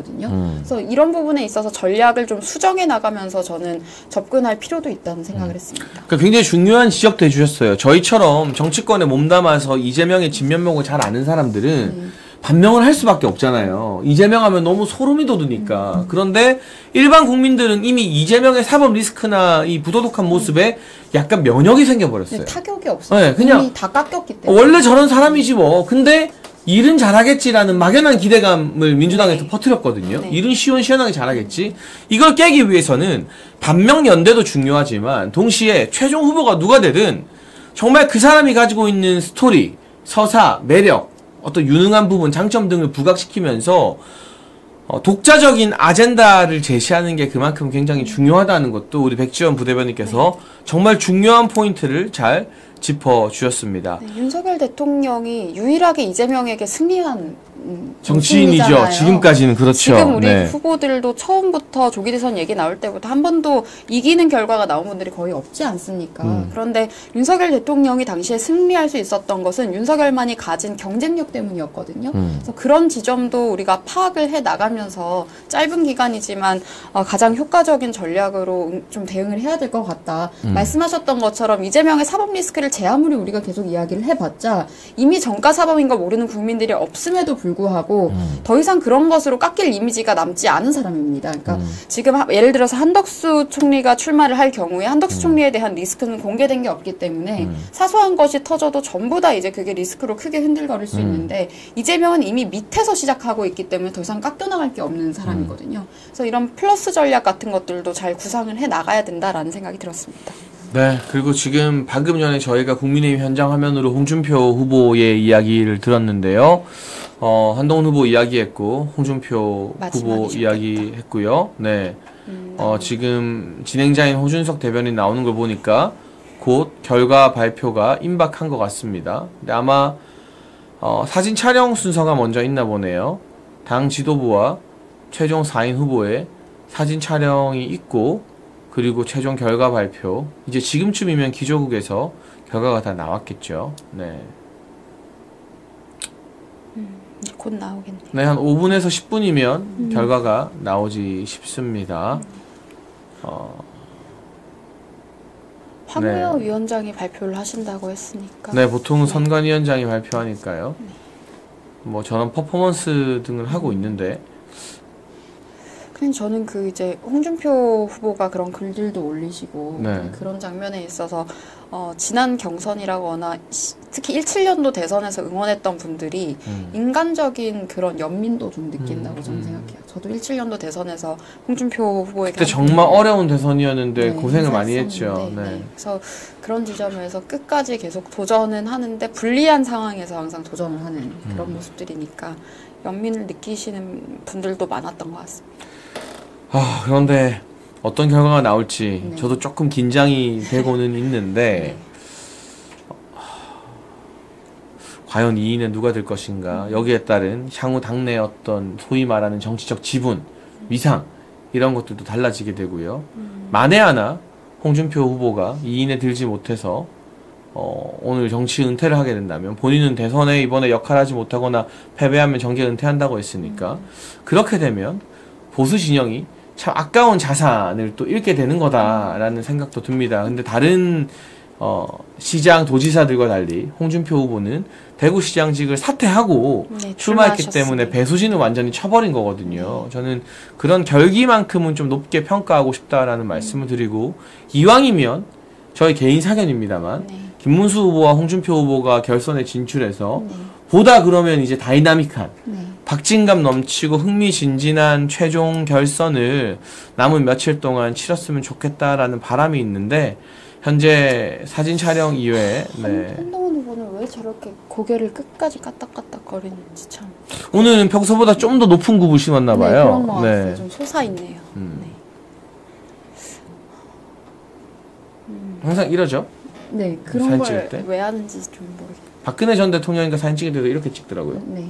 그래서 이런 부분에 있어서 전략을 좀 수정해 나가면서 저는 접근할 필요도 있다는 생각을 했습니다. 그러니까 굉장히 중요한 지적도 해주셨어요. 저희처럼 정치권에 몸담아서 이재명의 진면목을 잘 아는 사람들은 반명을 할 수밖에 없잖아요. 이재명 하면 너무 소름이 돋으니까. 그런데 일반 국민들은 이미 이재명의 사법 리스크나 이 부도덕한 모습에 약간 면역이 생겨버렸어요. 네, 타격이 없어요. 네, 그냥 이미 다 깎였기 때문에. 원래 저런 사람이지 뭐. 근데 일은 잘하겠지라는 막연한 기대감을 민주당에서 퍼뜨렸거든요. 네. 일은 시원시원하게 잘하겠지. 이걸 깨기 위해서는 반명연대도 중요하지만 동시에 최종 후보가 누가 되든 정말 그 사람이 가지고 있는 스토리, 서사, 매력, 어떤 유능한 부분, 장점 등을 부각시키면서 독자적인 아젠다를 제시하는 게 그만큼 굉장히 중요하다는 것도 우리 백지원 부대변인께서 정말 중요한 포인트를 잘 짚어주셨습니다. 네, 윤석열 대통령이 유일하게 이재명에게 승리한 정치인이죠. 정치인이잖아요. 지금까지는 그렇죠. 지금 우리 네. 후보들도 처음부터 조기 대선 얘기 나올 때부터 한 번도 이기는 결과가 나온 분들이 거의 없지 않습니까? 그런데 윤석열 대통령이 당시에 승리할 수 있었던 것은 윤석열만이 가진 경쟁력 때문이었거든요. 그래서 그런 지점도 우리가 파악을 해 나가면서 짧은 기간이지만 가장 효과적인 전략으로 좀 대응을 해야 될 것 같다. 말씀하셨던 것처럼 이재명의 사법 리스크를 제 아무리 우리가 계속 이야기를 해봤자 이미 정가 사법인 거 모르는 국민들이 없음에도 불구하고 더 이상 그런 것으로 깎일 이미지가 남지 않은 사람입니다. 그러니까 지금 예를 들어서 한덕수 총리가 출마를 할 경우에 한덕수 총리에 대한 리스크는 공개된 게 없기 때문에 사소한 것이 터져도 전부 다 이제 그게 리스크로 크게 흔들거릴 수 있는데 이재명은 이미 밑에서 시작하고 있기 때문에 더 이상 깎여나갈 게 없는 사람이거든요. 그래서 이런 플러스 전략 같은 것들도 잘 구상을 해 나가야 된다라는 생각이 들었습니다. 네, 그리고 지금 방금 전에 저희가 국민의힘 현장 화면으로 홍준표 후보의 이야기를 들었는데요. 한동훈 후보 이야기했고, 홍준표 후보 이야기했고요. 네. 지금 진행자인 호준석 대변인 나오는 걸 보니까 곧 결과 발표가 임박한 것 같습니다. 근데 아마, 사진 촬영 순서가 먼저 있나 보네요. 당 지도부와 최종 4인 후보의 사진 촬영이 있고, 그리고 최종 결과 발표. 이제 지금쯤이면 기조국에서 결과가 다 나왔겠죠. 네. 곧 나오겠네요. 네, 한 5분에서 10분이면 결과가 나오지 싶습니다. 황우여 네. 위원장이 발표를 하신다고 했으니까. 네, 보통 선관위원장이 발표하니까요. 뭐 저런 퍼포먼스 등을 하고 있는데 그냥 저는 그 이제 홍준표 후보가 그런 글들도 올리시고 네. 그런 장면에 있어서 지난 경선이라거나 특히 17년도 대선에서 응원했던 분들이 인간적인 그런 연민도 좀 느낀다고 저는 생각해요. 저도 17년도 대선에서 홍준표 후보에게 그때 정말 어려운 대선이었는데 네, 고생을 많이 했죠. 행사했었는데, 네. 그래서 그런 지점에서 끝까지 계속 도전은 하는데 불리한 상황에서 항상 도전을 하는 그런 모습들이니까 연민을 느끼시는 분들도 많았던 것 같습니다. 아, 그런데 어떤 결과가 나올지 네. 저도 조금 긴장이 되고는 있는데 과연 2위는 누가 될 것인가, 여기에 따른 향후 당내 어떤 소위 말하는 정치적 지분, 위상 이런 것들도 달라지게 되고요. 만에 하나 홍준표 후보가 2인에 들지 못해서 오늘 정치 은퇴를 하게 된다면, 본인은 대선에 이번에 역할하지 못하거나 패배하면 정계 은퇴한다고 했으니까 그렇게 되면 보수 진영이 참 아까운 자산을 또 잃게 되는 거다라는 생각도 듭니다. 근데 다른 시장 도지사들과 달리 홍준표 후보는 대구시장직을 사퇴하고 네, 출마했기 출마하셨습니다. 때문에 배수진을 완전히 쳐버린 거거든요. 저는 그런 결기만큼은 좀 높게 평가하고 싶다라는 말씀을 드리고, 이왕이면 저희 개인 사견입니다만 네. 김문수 후보와 홍준표 후보가 결선에 진출해서 네. 보다 그러면 이제 다이나믹한 네. 박진감 넘치고 흥미진진한 최종 결선을 남은 며칠 동안 치렀으면 좋겠다라는 바람이 있는데, 현재 사진 촬영 이외에 한동훈 후보는 왜 저렇게 고개를 끝까지 까딱까딱거리는지 참. 오늘은 평소보다 좀 더 높은 굽을 신었나 네, 봐요. 그런 것 같아요. 좀 솟아있네요. 항상 이러죠. 네, 그런 사진 걸 찍을 때? 왜 하는지 좀 모르겠어요. 박근혜 전 대통령이니까 사진 찍을 때도 이렇게 찍더라고요. 네.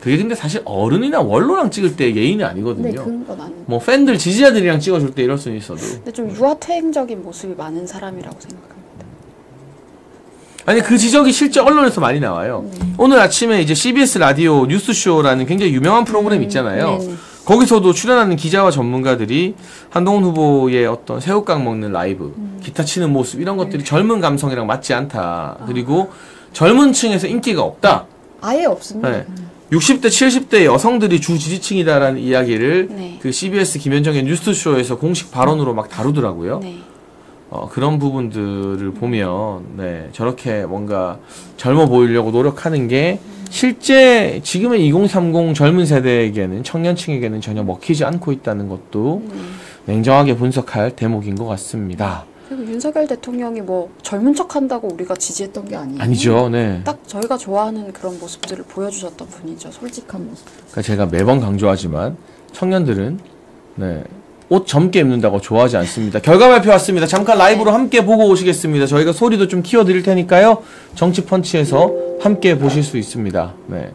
그게 근데 사실 어른이나 원로랑 찍을 때 예의는 아니거든요. 네, 그런 건 아닌데. 뭐 팬들, 지지자들이랑 찍어줄 때 이럴 수는 있어도. 근데 좀 유아퇴행적인 모습이 많은 사람이라고 생각합니다. 아니, 그 지적이 실제 언론에서 많이 나와요. 오늘 아침에 이제 CBS 라디오 뉴스쇼라는 굉장히 유명한 프로그램 있잖아요. 네네. 거기서도 출연하는 기자와 전문가들이 한동훈 후보의 어떤 새우깡 먹는 라이브, 기타 치는 모습 이런 것들이 젊은 감성이랑 맞지 않다. 그리고 젊은 층에서 인기가 없다. 아예 없습니다. 네. 60대, 70대 여성들이 주 지지층이다라는 이야기를 네. 그 CBS 김현정의 뉴스쇼에서 공식 발언으로 막 다루더라고요. 네. 그런 부분들을 보면, 네, 저렇게 뭔가 젊어 보이려고 노력하는 게 실제 지금의 2030 젊은 세대에게는, 청년층에게는 전혀 먹히지 않고 있다는 것도 냉정하게 분석할 대목인 것 같습니다. 그리고 윤석열 대통령이 뭐 젊은 척 한다고 우리가 지지했던 게 아니에요. 아니죠, 네. 딱 저희가 좋아하는 그런 모습들을 보여주셨던 분이죠. 솔직한 모습. 그러니까 제가 매번 강조하지만 청년들은, 네, 옷 젊게 입는다고 좋아하지 않습니다. 결과 발표 왔습니다. 잠깐 라이브로 함께 보고 오시겠습니다. 저희가 소리도 좀 키워드릴 테니까요. 정치펀치에서 함께 보실 수 있습니다. 네.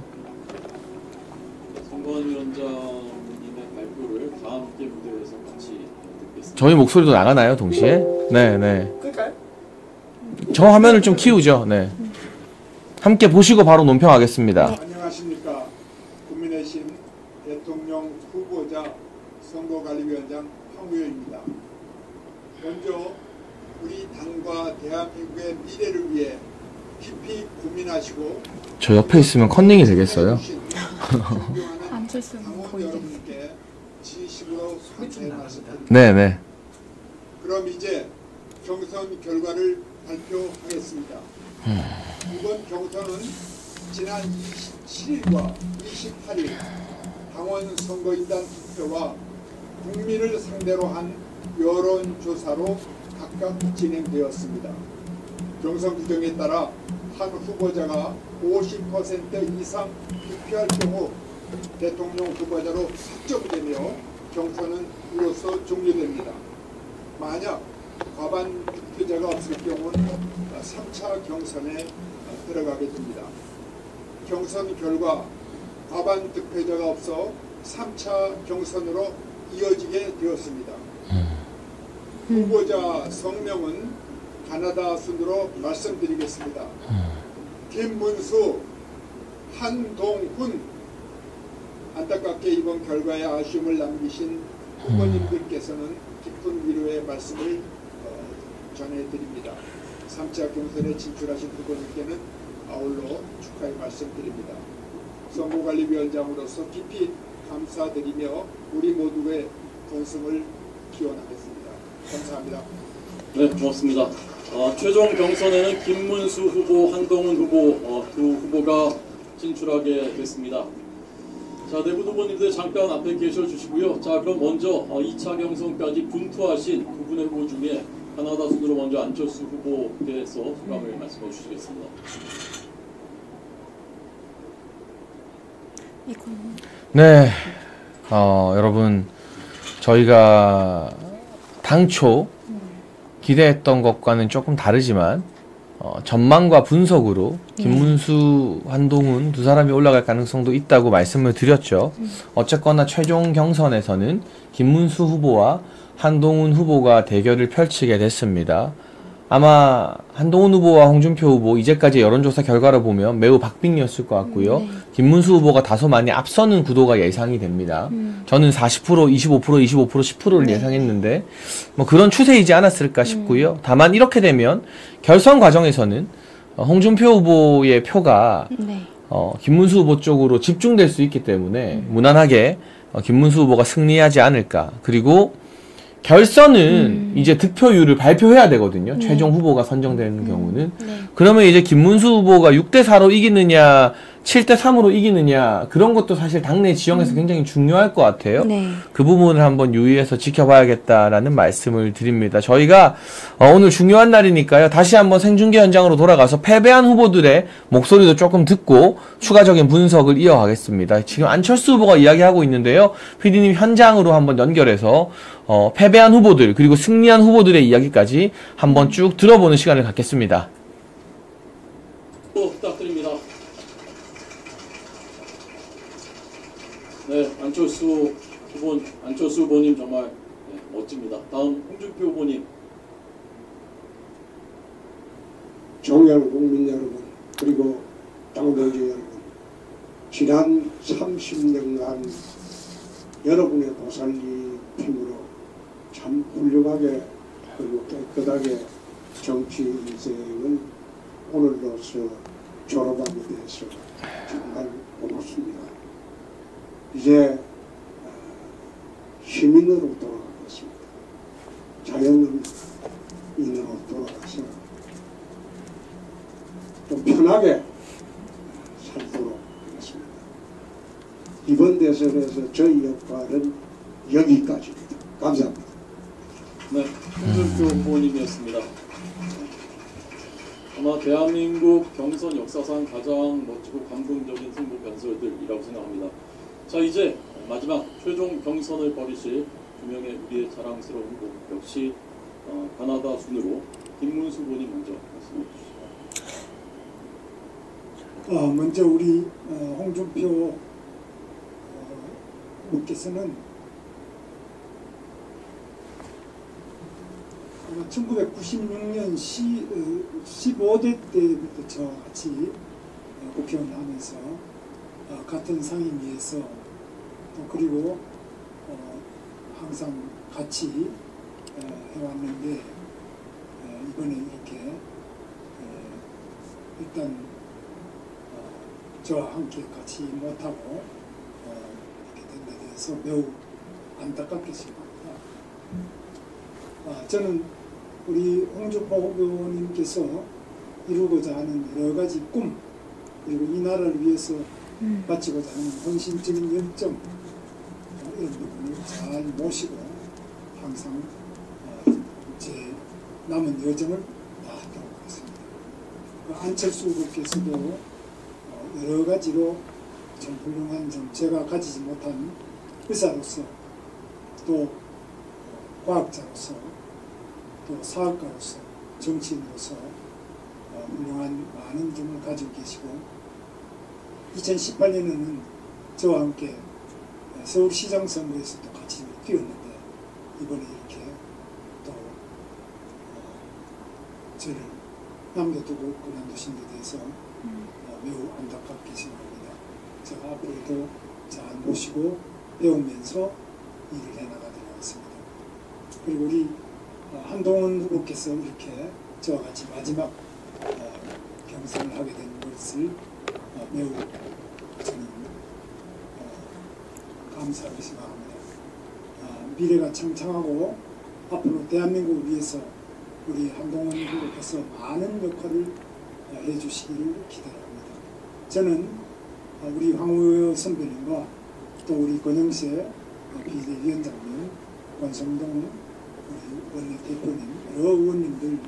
선관위원장님의 발표를 다 함께 무대에서 같이 듣겠습니다. 저희 목소리도 나가나요, 동시에? 네, 네. 저 화면을 좀 키우죠. 네. 함께 보시고 바로 논평하겠습니다. 안녕하십니까. 국민의힘 대통령 후보자 선거관리위원장 황우여입니다. 먼저 우리 당과 대한민국의 미래를 위해 깊이 고민하시고 저 옆에 있으면 컨닝이 되겠어요? 안철수 당원 보이겠네. 여러분께 진심으로 감사의 말씀드립니다. 네, 네. 그럼 이제 경선 결과를 발표하겠습니다. 이번 경선은 지난 27일과 28일 당원 선거인단 투표와 국민을 상대로 한 여론조사로 각각 진행되었습니다. 경선 규정에 따라 한 후보자가 50% 이상 득표할 경우 대통령 후보자로 확정되며 경선은 이로써 종료됩니다. 만약 과반 득표자가 없을 경우는 3차 경선에 들어가게 됩니다. 경선 결과 과반 득표자가 없어 3차 경선으로 이어지게 되었습니다. 후보자 성명은 가나다 순으로 말씀드리겠습니다. 김문수, 한동훈. 안타깝게 이번 결과에 아쉬움을 남기신 후보님들께서는 깊은 위로의 말씀을 전해드립니다. 3차 경선에 진출하신 후보님께는 아울러 축하의 말씀드립니다. 선거관리위원장으로서 깊이 감사드리며 우리 모두의 건승을 기원하겠습니다. 감사합니다. 네, 고맙습니다. 최종 경선에는 김문수 후보, 한동훈 후보 두 후보가 진출하게 됐습니다. 자, 내부 후보님들 잠깐 앞에 계셔 주시고요. 자, 그럼 먼저 2차 경선까지 분투하신 두 분의 후보 중에 가나다 순으로 먼저 안철수 후보께서 소감을 말씀해 주시겠습니다. 네, 여러분, 저희가 당초 기대했던 것과는 조금 다르지만 전망과 분석으로 김문수, 한동훈 두 사람이 올라갈 가능성도 있다고 말씀을 드렸죠. 어쨌거나 최종 경선에서는 김문수 후보와 한동훈 후보가 대결을 펼치게 됐습니다. 아마 한동훈 후보와 홍준표 후보 이제까지 여론조사 결과를 보면 매우 박빙이었을 것 같고요. 김문수 후보가 다소 많이 앞서는 구도가 예상이 됩니다. 저는 40%, 25%, 25%, 10%를 예상했는데 뭐 그런 추세이지 않았을까 싶고요. 다만 이렇게 되면 결선 과정에서는 홍준표 후보의 표가 김문수 후보 쪽으로 집중될 수 있기 때문에 무난하게 김문수 후보가 승리하지 않을까. 그리고 결선은 이제 득표율을 발표해야 되거든요. 최종 후보가 선정되는 경우는. 그러면 이제 김문수 후보가 6대4로 이기느냐, 7대3으로 이기느냐, 그런 것도 사실 당내 지형에서 굉장히 중요할 것 같아요. 그 부분을 한번 유의해서 지켜봐야겠다라는 말씀을 드립니다. 저희가 오늘 중요한 날이니까요. 다시 한번 생중계 현장으로 돌아가서 패배한 후보들의 목소리도 조금 듣고 추가적인 분석을 이어가겠습니다. 지금 안철수 후보가 이야기하고 있는데요. PD님 현장으로 한번 연결해서 패배한 후보들 그리고 승리한 후보들의 이야기까지 한번 쭉 들어보는 시간을 갖겠습니다. 부탁드립니다. 네, 안철수 후보님 정말 멋집니다. 다음 홍준표 후보님. 존경하는 국민 여러분, 그리고 당동지 여러분, 지난 30년간 여러분의 보살림으로 참 훌륭하게 그리고 깨끗하게 정치 인생을 오늘로서 졸업하게 돼서 정말 고맙습니다. 이제 시민으로 돌아가겠습니다. 자연인으로 돌아가서 좀 편하게 살도록 하겠습니다. 이번 대선에서 저희 역할은 여기까지입니다. 감사합니다. 네, 홍준표 후보님이었습니다. 아마 대한민국 경선 역사상 가장 멋지고 감동적인 승부 변설들이라고 생각합니다. 자, 이제 마지막 최종 경선을 벌이실 두 명의 우리의 자랑스러운 후보, 역시 가나다 순으로 김문수 후보님 먼저 말씀해 주시죠. 먼저 우리 홍준표 후보께서는 1996년 15대 때부터 저와 같이 국회의원 하면서 같은 상임위에서 또 그리고 항상 같이 해왔는데 이번에 이렇게 일단 저와 함께 같이 못하고 이렇게 된 데 대해서 매우 안타깝게 생각합니다. 저는 우리 홍준표 후보님께서 이루고자 하는 여러 가지 꿈 그리고 이 나라를 위해서 바치고자 하는 헌신적인 열정 이런 부분을 잘 모시고 항상 제 남은 여정을 다하도록 하겠습니다. 안철수 후보께서도 여러 가지로 좀 훌륭한 점 제가 가지지 못한 의사로서 또 과학자로서 또 사업가로서 정치인으로서 훌륭한 많은 점을 가지고 계시고 2018년에는 저와 함께 서울시장 선거에서도 같이 뛰었는데 이번에 이렇게 또 저를 남겨두고 그만두신 데 대해서 매우 안타깝게 생각합니다. 제가 앞으로도 잘 모시고 배우면서 일을 해나가도록 하겠습니다. 그리고 우리 한동훈 후보께서 이렇게 저와 같이 마지막 경선을 하게 된 것을 매우 저는 감사하게 생각합니다. 미래가 창창하고 앞으로 대한민국을 위해서 우리 한동훈 후보께서 많은 역할을 해주시기를 기대합니다. 저는 우리 황우여 선배님과 또 우리 권영세 비대위원장님, 권성동 우리 원내대표님, 여러 의원님들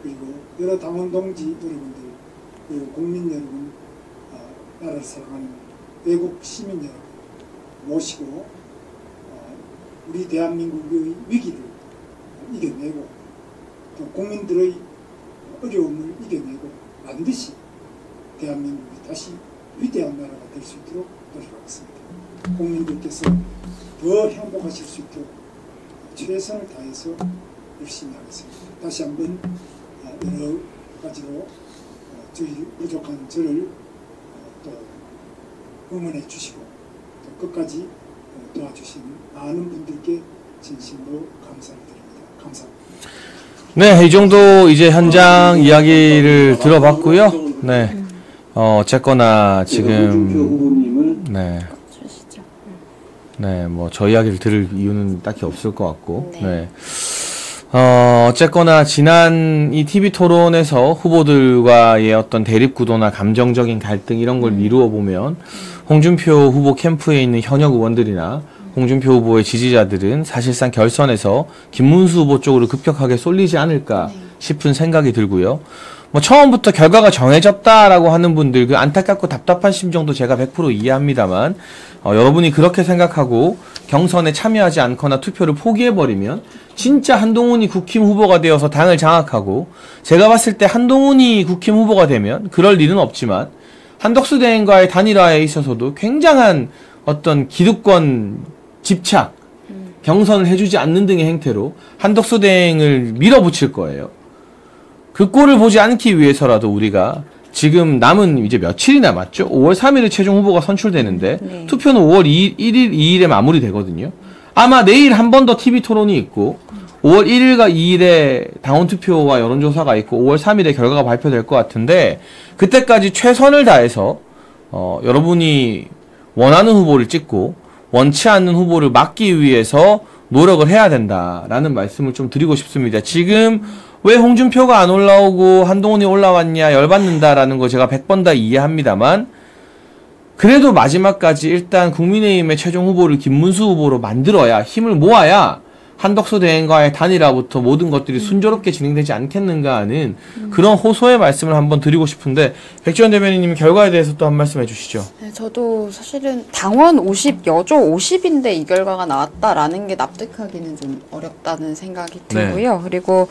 그리고 여러 당원 동지 여러분들 그리고 국민 여러분, 나라를 사랑하는 외국 시민 여러분 모시고 우리 대한민국의 위기를 이겨내고 또 국민들의 어려움을 이겨내고 반드시 대한민국이 다시 위대한 나라가 될 수 있도록 노력하겠습니다. 국민들께서 더 행복하실 수 있도록 최선을 다해서 열심히 하겠습니다. 다시 한번 여러 가지로 저희 부족한 저를 또 응원해 주시고 또 끝까지 도와주신 많은 분들께 진심으로 감사를 드립니다. 감사합니다. 네, 이 정도 이제 현장 이야기를 들어봤고요. 네, 어쨌거나 지금 네, 뭐 저 이야기를 들을 이유는 딱히 없을 것 같고, 네. 어쨌거나 지난 이 TV 토론에서 후보들과의 어떤 대립 구도나 감정적인 갈등 이런 걸 미루어 보면 홍준표 후보 캠프에 있는 현역 의원들이나 홍준표 후보의 지지자들은 사실상 결선에서 김문수 후보 쪽으로 급격하게 쏠리지 않을까 싶은 생각이 들고요. 뭐 처음부터 결과가 정해졌다라고 하는 분들 그 안타깝고 답답한 심정도 제가 100% 이해합니다만 여러분이 그렇게 생각하고 경선에 참여하지 않거나 투표를 포기해버리면 진짜 한동훈이 국힘 후보가 되어서 당을 장악하고 제가 봤을 때 한동훈이 국힘 후보가 되면 그럴 일은 없지만 한덕수 대행과의 단일화에 있어서도 굉장한 어떤 기득권 집착, 경선을 해주지 않는 등의 행태로 한덕수 대행을 밀어붙일 거예요. 그 꼴을 보지 않기 위해서라도 우리가 지금 남은 이제 며칠이 남았죠? 5월 3일에 최종 후보가 선출되는데 투표는 5월 1일, 2일에 마무리되거든요. 아마 내일 한 번 더 TV 토론이 있고 5월 1일과 2일에 당원 투표와 여론조사가 있고 5월 3일에 결과가 발표될 것 같은데 그때까지 최선을 다해서 여러분이 원하는 후보를 찍고 원치 않는 후보를 막기 위해서 노력을 해야 된다라는 말씀을 좀 드리고 싶습니다. 지금 왜 홍준표가 안 올라오고 한동훈이 올라왔냐 열받는다라는 거 제가 100번 다 이해합니다만 그래도 마지막까지 일단 국민의힘의 최종 후보를 김문수 후보로 만들어야 힘을 모아야 한덕수 대행과의 단일화부터 모든 것들이 순조롭게 진행되지 않겠는가 하는 그런 호소의 말씀을 한번 드리고 싶은데 백지원 대변인님 결과에 대해서 또 한 말씀 해주시죠. 네, 저도 사실은 당원 50, 여조 50인데 이 결과가 나왔다라는 게 납득하기는 좀 어렵다는 생각이 들고요. 네. 그리고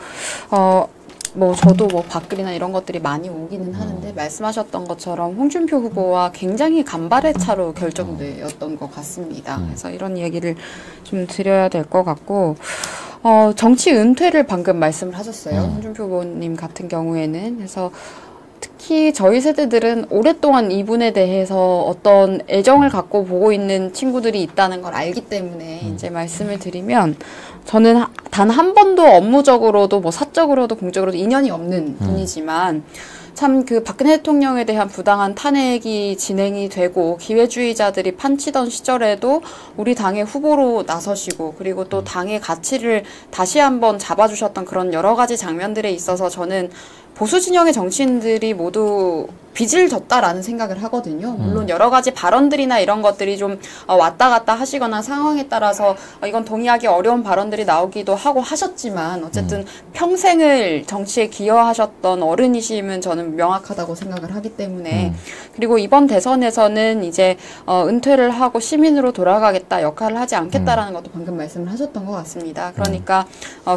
뭐 저도 뭐 밖글이나 이런 것들이 많이 오기는 하는데 말씀하셨던 것처럼 홍준표 후보와 굉장히 간발의 차로 결정되었던 것 같습니다. 그래서 이런 얘기를 좀 드려야 될 것 같고 정치 은퇴를 방금 말씀을 하셨어요. 홍준표 후보님 같은 경우에는. 그래서 특히 저희 세대들은 오랫동안 이분에 대해서 어떤 애정을 갖고 보고 있는 친구들이 있다는 걸 알기 때문에 이제 말씀을 드리면 저는 단 한 번도 업무적으로도 뭐 사적으로도 공적으로도 인연이 없는 분이지만 참 그 박근혜 대통령에 대한 부당한 탄핵이 진행이 되고 기회주의자들이 판치던 시절에도 우리 당의 후보로 나서시고 그리고 또 당의 가치를 다시 한번 잡아주셨던 그런 여러 가지 장면들에 있어서 저는 보수 진영의 정치인들이 모두 빚을 졌다라는 생각을 하거든요. 물론 여러 가지 발언들이나 이런 것들이 좀 왔다 갔다 하시거나 상황에 따라서 이건 동의하기 어려운 발언들이 나오기도 하고 하셨지만 어쨌든 평생을 정치에 기여하셨던 어른이심은 저는 명확하다고 생각을 하기 때문에 그리고 이번 대선에서는 이제 은퇴를 하고 시민으로 돌아가겠다, 역할을 하지 않겠다라는 것도 방금 말씀을 하셨던 것 같습니다. 그러니까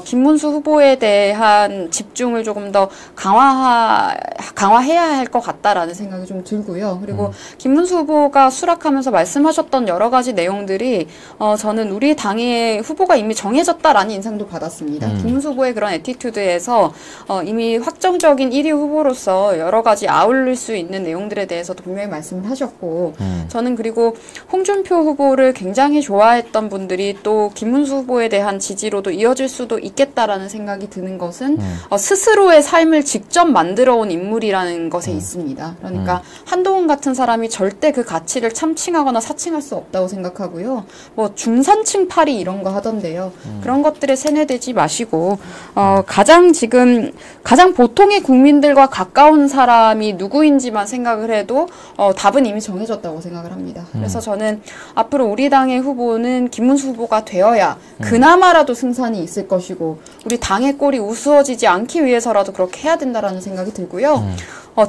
김문수 후보에 대한 집중을 조금 더 강화해야 할 것 같다라는 생각이 좀 들고요. 그리고 김문수 후보가 수락하면서 말씀하셨던 여러 가지 내용들이 저는 우리 당의 후보가 이미 정해졌다라는 인상도 받았습니다. 김문수 후보의 그런 애티튜드에서 이미 확정적인 1위 후보로서 여러 가지 아울릴 수 있는 내용들에 대해서도 분명히 말씀을 하셨고 저는 그리고 홍준표 후보를 굉장히 좋아했던 분들이 또 김문수 후보에 대한 지지로도 이어질 수도 있겠다라는 생각이 드는 것은 스스로의 삶을 직접 만들어온 인물이라는 것에 있습니다. 그러니까 한동훈 같은 사람이 절대 그 가치를 참칭하거나 사칭할 수 없다고 생각하고요. 뭐 중산층 파리 이런 거 하던데요. 그런 것들에 세뇌되지 마시고 가장 보통의 국민들과 가까운 사람이 누구인지만 생각을 해도 답은 이미 정해졌다고 생각을 합니다. 그래서 저는 앞으로 우리 당의 후보는 김문수 후보가 되어야 그나마라도 승산이 있을 것이고 우리 당의 꼴이 우스워지지 않기 위해서라도 그렇게 해야 된다라는 생각이 들고요.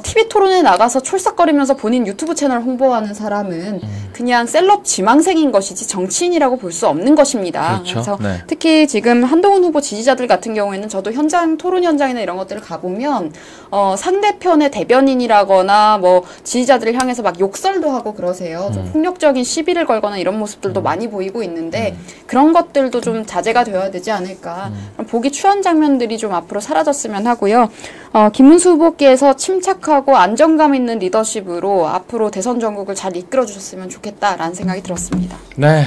TV 토론에 나가서 촐싹거리면서 본인 유튜브 채널 홍보하는 사람은 그냥 셀럽 지망생인 것이지 정치인이라고 볼 수 없는 것입니다. 그렇죠. 그래서 네. 특히 지금 한동훈 후보 지지자들 같은 경우에는 저도 토론 현장이나 이런 것들을 가보면 상대편의 대변인이라거나 뭐 지지자들을 향해서 막 욕설도 하고 그러세요. 좀 폭력적인 시비를 걸거나 이런 모습들도 많이 보이고 있는데 그런 것들도 좀 자제가 되어야 되지 않을까. 보기 추한 장면들이 좀 앞으로 사라졌으면 하고요. 김문수 후보께서 침착하고 안정감 있는 리더십으로 앞으로 대선 전국을 잘 이끌어 주셨으면 좋겠다라는 생각이 들었습니다. 네,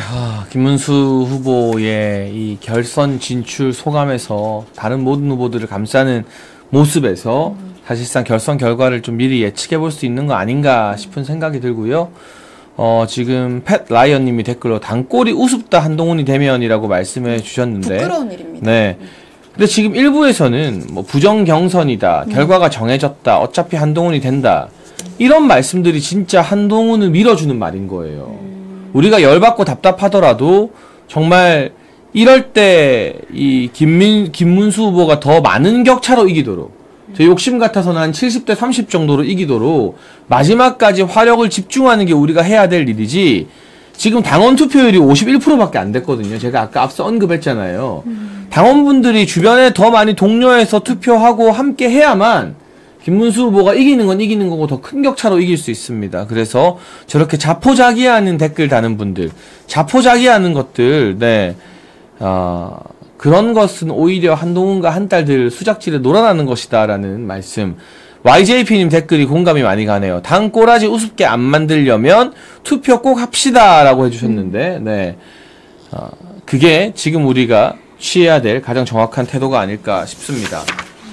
김문수 후보의 이 결선 진출 소감에서 다른 모든 후보들을 감싸는 모습에서 사실상 결선 결과를 좀 미리 예측해 볼 수 있는 거 아닌가 싶은 생각이 들고요. 지금 팻 라이언님이 댓글로 당꼴이 우습다 한동훈이 되면이라고 말씀해 주셨는데 부끄러운 일입니다. 네. 근데 지금 일부에서는 뭐 부정 경선이다, 결과가 정해졌다, 어차피 한동훈이 된다 이런 말씀들이 진짜 한동훈을 밀어주는 말인 거예요. 우리가 열받고 답답하더라도 정말 이럴 때 이 김문수 후보가 더 많은 격차로 이기도록 저 욕심 같아서는 한 70대 30 정도로 이기도록 마지막까지 화력을 집중하는 게 우리가 해야 될 일이지. 지금 당원 투표율이 51%밖에 안 됐거든요. 제가 아까 앞서 언급했잖아요. 당원분들이 주변에 더 많이 독려해서 투표하고 함께 해야만 김문수 후보가 이기는 건 이기는 거고 더 큰 격차로 이길 수 있습니다. 그래서 저렇게 자포자기하는 댓글 다는 분들, 자포자기하는 것들, 네, 그런 것은 오히려 한동훈과 한 딸들 수작질에 놀아나는 것이다라는 말씀. YJP님 댓글이 공감이 많이 가네요. 당 꼬라지 우습게 안 만들려면 투표 꼭 합시다라고 해주셨는데, 네, 그게 지금 우리가 취해야 될 가장 정확한 태도가 아닐까 싶습니다.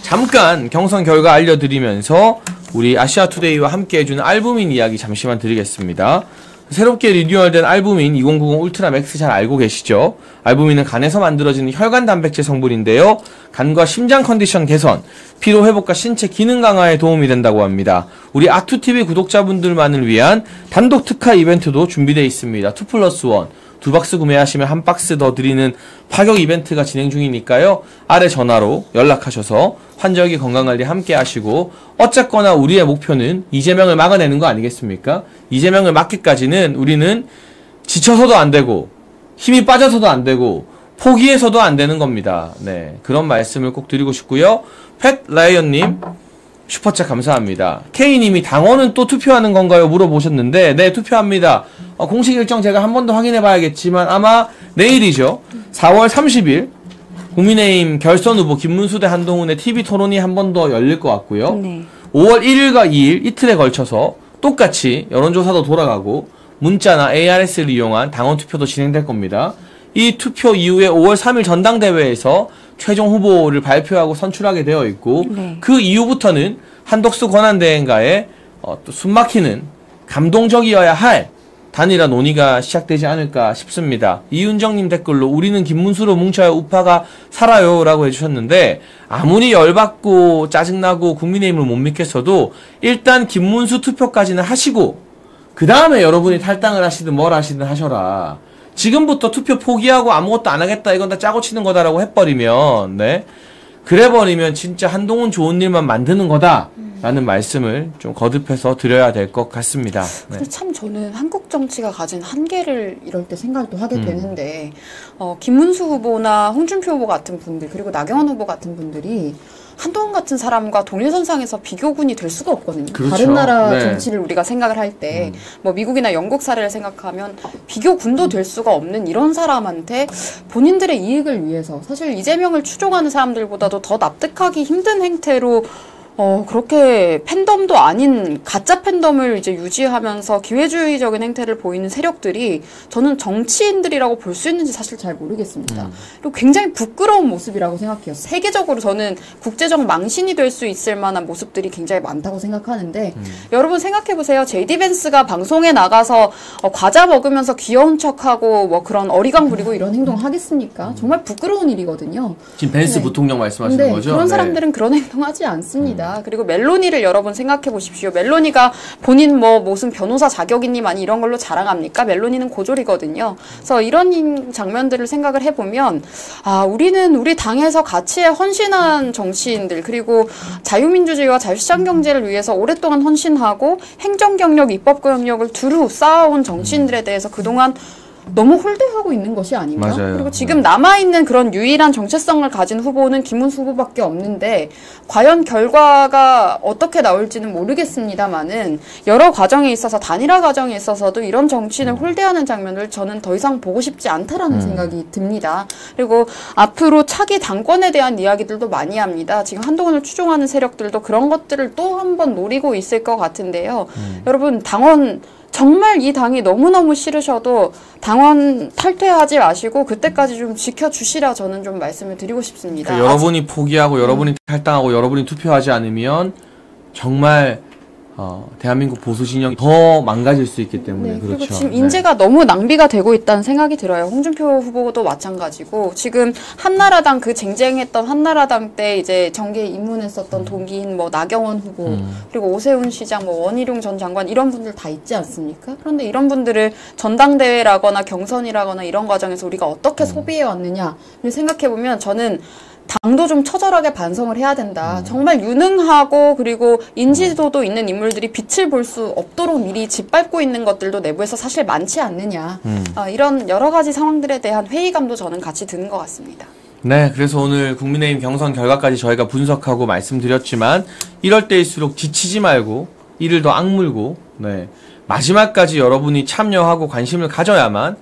잠깐 경선 결과 알려드리면서 우리 아시아투데이와 함께 해주는 알부민 이야기 잠시만 드리겠습니다. 새롭게 리뉴얼된 알부민 2090 울트라 맥스 잘 알고 계시죠? 알부민은 간에서 만들어지는 혈관 단백질 성분인데요. 간과 심장 컨디션 개선, 피로 회복과 신체 기능 강화에 도움이 된다고 합니다. 우리 아투TV 구독자분들만을 위한 단독 특화 이벤트도 준비되어 있습니다. 2+1, 2박스 구매하시면 1박스 더 드리는 파격 이벤트가 진행 중이니까요. 아래 전화로 연락하셔서 환절기 건강관리 함께 하시고, 어쨌거나 우리의 목표는 이재명을 막아내는 거 아니겠습니까? 이재명을 막기까지는 우리는 지쳐서도 안 되고 힘이 빠져서도 안 되고 포기해서도 안 되는 겁니다. 네, 그런 말씀을 꼭 드리고 싶고요. 팻 라이언님 슈퍼챗 감사합니다. K님이 당원은 또 투표하는 건가요? 물어보셨는데, 네, 투표합니다. 공식 일정 제가 한 번 더 확인해 봐야겠지만 아마 내일이죠. 4월 30일 국민의힘 결선 후보 김문수 대 한동훈의 TV 토론이 한 번 더 열릴 것 같고요. 네. 5월 1일과 2일 이틀에 걸쳐서 똑같이 여론조사도 돌아가고 문자나 ARS를 이용한 당원 투표도 진행될 겁니다. 이 투표 이후에 5월 3일 전당대회에서 최종 후보를 발표하고 선출하게 되어 있고, 네. 그 이후부터는 한덕수 권한대행가의 또 숨막히는 감동적이어야 할 단일화 논의가 시작되지 않을까 싶습니다. 이윤정님 댓글로 우리는 김문수로 뭉쳐야 우파가 살아요 라고 해주셨는데, 아무리 열받고 짜증나고 국민의힘을 못 믿겠어도 일단 김문수 투표까지는 하시고 그 다음에 여러분이 탈당을 하시든 뭘 하시든 하셔라. 지금부터 투표 포기하고 아무것도 안 하겠다, 이건 다 짜고 치는 거다라고 해버리면, 네, 그래버리면 진짜 한동훈 좋은 일만 만드는 거다라는 말씀을 좀 거듭해서 드려야 될 것 같습니다. 네. 근데 참 저는 한국 정치가 가진 한계를 이럴 때 생각도 하게 되는데, 김문수 후보나 홍준표 후보 같은 분들, 그리고 나경원 후보 같은 분들이 한동훈 같은 사람과 동일선상에서 비교군이 될 수가 없거든요. 그렇죠. 다른 나라 네. 정치를 우리가 생각을 할 때, 뭐 미국이나 영국 사례를 생각하면 비교군도 될 수가 없는 이런 사람한테 본인들의 이익을 위해서 사실 이재명을 추종하는 사람들보다도 더 납득하기 힘든 행태로 그렇게 팬덤도 아닌 가짜 팬덤을 이제 유지하면서 기회주의적인 행태를 보이는 세력들이 저는 정치인들이라고 볼 수 있는지 사실 잘 모르겠습니다. 그리고 굉장히 부끄러운 모습이라고 생각해요. 세계적으로 저는 국제적 망신이 될 수 있을 만한 모습들이 굉장히 많다고 생각하는데 여러분 생각해보세요. 제이디 벤스가 방송에 나가서 과자 먹으면서 귀여운 척하고 뭐 그런 어리광 부리고 이런 행동 하겠습니까? 정말 부끄러운 일이거든요. 지금 벤스 부통령 말씀하시는 거죠? 그런 사람들은 그런 행동하지 않습니다. 그리고 멜로니를 여러분 생각해 보십시오. 멜로니가 본인 뭐 무슨 변호사 자격이니 많이 이런 걸로 자랑합니까? 멜로니는 고졸이거든요. 그래서 이런 장면들을 생각을 해보면 우리는 우리 당에서 가치에 헌신한 정치인들 그리고 자유민주주의와 자유시장 경제를 위해서 오랫동안 헌신하고 행정경력, 입법경력을 두루 쌓아온 정치인들에 대해서 그동안 너무 홀대하고 있는 것이 아닌가? 맞아요. 그리고 지금 남아있는 그런 유일한 정체성을 가진 후보는 김문수 후보밖에 없는데 과연 결과가 어떻게 나올지는 모르겠습니다만은 여러 과정에 있어서 단일화 과정에 있어서도 이런 정치인을 홀대하는 장면을 저는 더 이상 보고 싶지 않다라는 생각이 듭니다. 그리고 앞으로 차기 당권에 대한 이야기들도 많이 합니다. 지금 한동훈을 추종하는 세력들도 그런 것들을 또 한 번 노리고 있을 것 같은데요. 여러분 당원 정말 이 당이 너무너무 싫으셔도 당원 탈퇴하지 마시고 그때까지 좀 지켜주시라 저는 좀 말씀을 드리고 싶습니다. 그러니까 여러분이 포기하고 여러분이 탈당하고 여러분이 투표하지 않으면 정말 대한민국 보수 진영이 더 망가질 수 있기 때문에 그렇죠. 그리고 지금 인재가 너무 낭비가 되고 있다는 생각이 들어요. 홍준표 후보도 마찬가지고 지금 한나라당 그 쟁쟁했던 한나라당 때 이제 정계에 입문했었던 동기인 뭐 나경원 후보 그리고 오세훈 시장, 뭐 원희룡 전 장관 이런 분들 다 있지 않습니까? 그런데 이런 분들을 전당대회라거나 경선이라거나 이런 과정에서 우리가 어떻게 소비해 왔느냐를 생각해 보면 저는 당도 좀 처절하게 반성을 해야 된다. 정말 유능하고 그리고 인지도도 있는 인물들이 빛을 볼 수 없도록 미리 짓밟고 있는 것들도 내부에서 사실 많지 않느냐. 이런 여러 가지 상황들에 대한 회의감도 저는 같이 드는 것 같습니다. 네, 그래서 오늘 국민의힘 경선 결과까지 저희가 분석하고 말씀드렸지만 이럴 때일수록 지치지 말고 이를 더 악물고 마지막까지 여러분이 참여하고 관심을 가져야만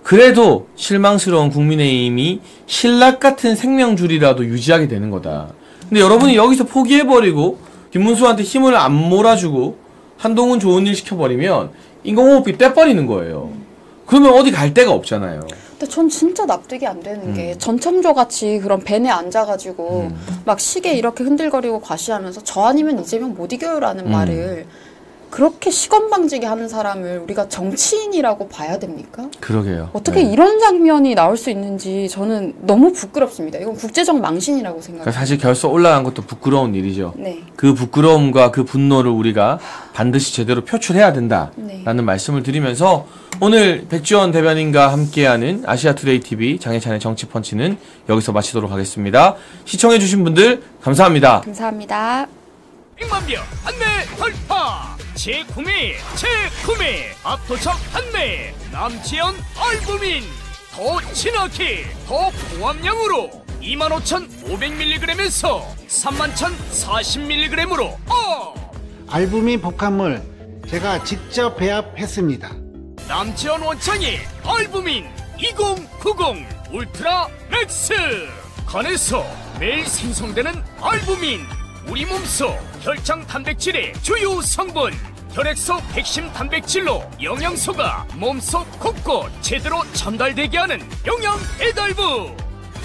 그래도 실망스러운 국민의힘이 신락 같은 생명줄이라도 유지하게 되는 거다. 근데 여러분이 여기서 포기해버리고 김문수한테 힘을 안 몰아주고 한동훈 좋은 일 시켜버리면 인공호흡기 떼버리는 거예요. 그러면 어디 갈 데가 없잖아요. 근데 전 진짜 납득이 안 되는 게 전참조 같이 그런 벤에 앉아가지고 막 시계 이렇게 흔들거리고 과시하면서 저 아니면 이재명 못 이겨요라는 말을 그렇게 시건방지게 하는 사람을 우리가 정치인이라고 봐야 됩니까? 그러게요. 어떻게 이런 장면이 나올 수 있는지 저는 너무 부끄럽습니다. 이건 국제적 망신이라고 생각해요. 그러니까 사실 결선 올라간 것도 부끄러운 일이죠. 네. 그 부끄러움과 그 분노를 우리가 반드시 제대로 표출해야 된다라는 말씀을 드리면서 오늘 백지원 대변인과 함께하는 아시아투데이TV 장혜찬의 정치펀치는 여기서 마치도록 하겠습니다. 시청해주신 분들 감사합니다. 감사합니다. 100만명 판매 돌파! 재구매 압도적 판매 남지연 알부민 더 진하게 더 고함량으로 25,500mg에서 31,040mg으로 알부민 복합물 제가 직접 배합했습니다. 남지연 원창의 알부민 2090 울트라 맥스 간에서 매일 생성되는 알부민 우리 몸속 혈장 단백질의 주요 성분 혈액소 백신 단백질로 영양소가 몸속 곳곳 제대로 전달되게 하는 영양 배달부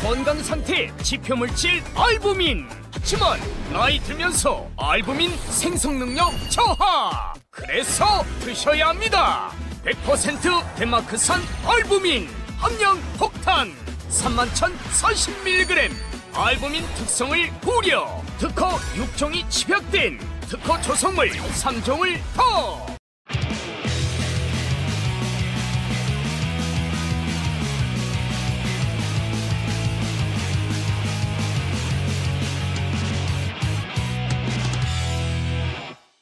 건강 상태 지표물질 알부민 하지만 나이 들면서 알부민 생성 능력 저하 그래서 드셔야 합니다. 100% 덴마크산 알부민 함량 폭탄 31,040mg 알부민 특성을 고려 특허 6종이 집약된 특허 조성물 3종을 더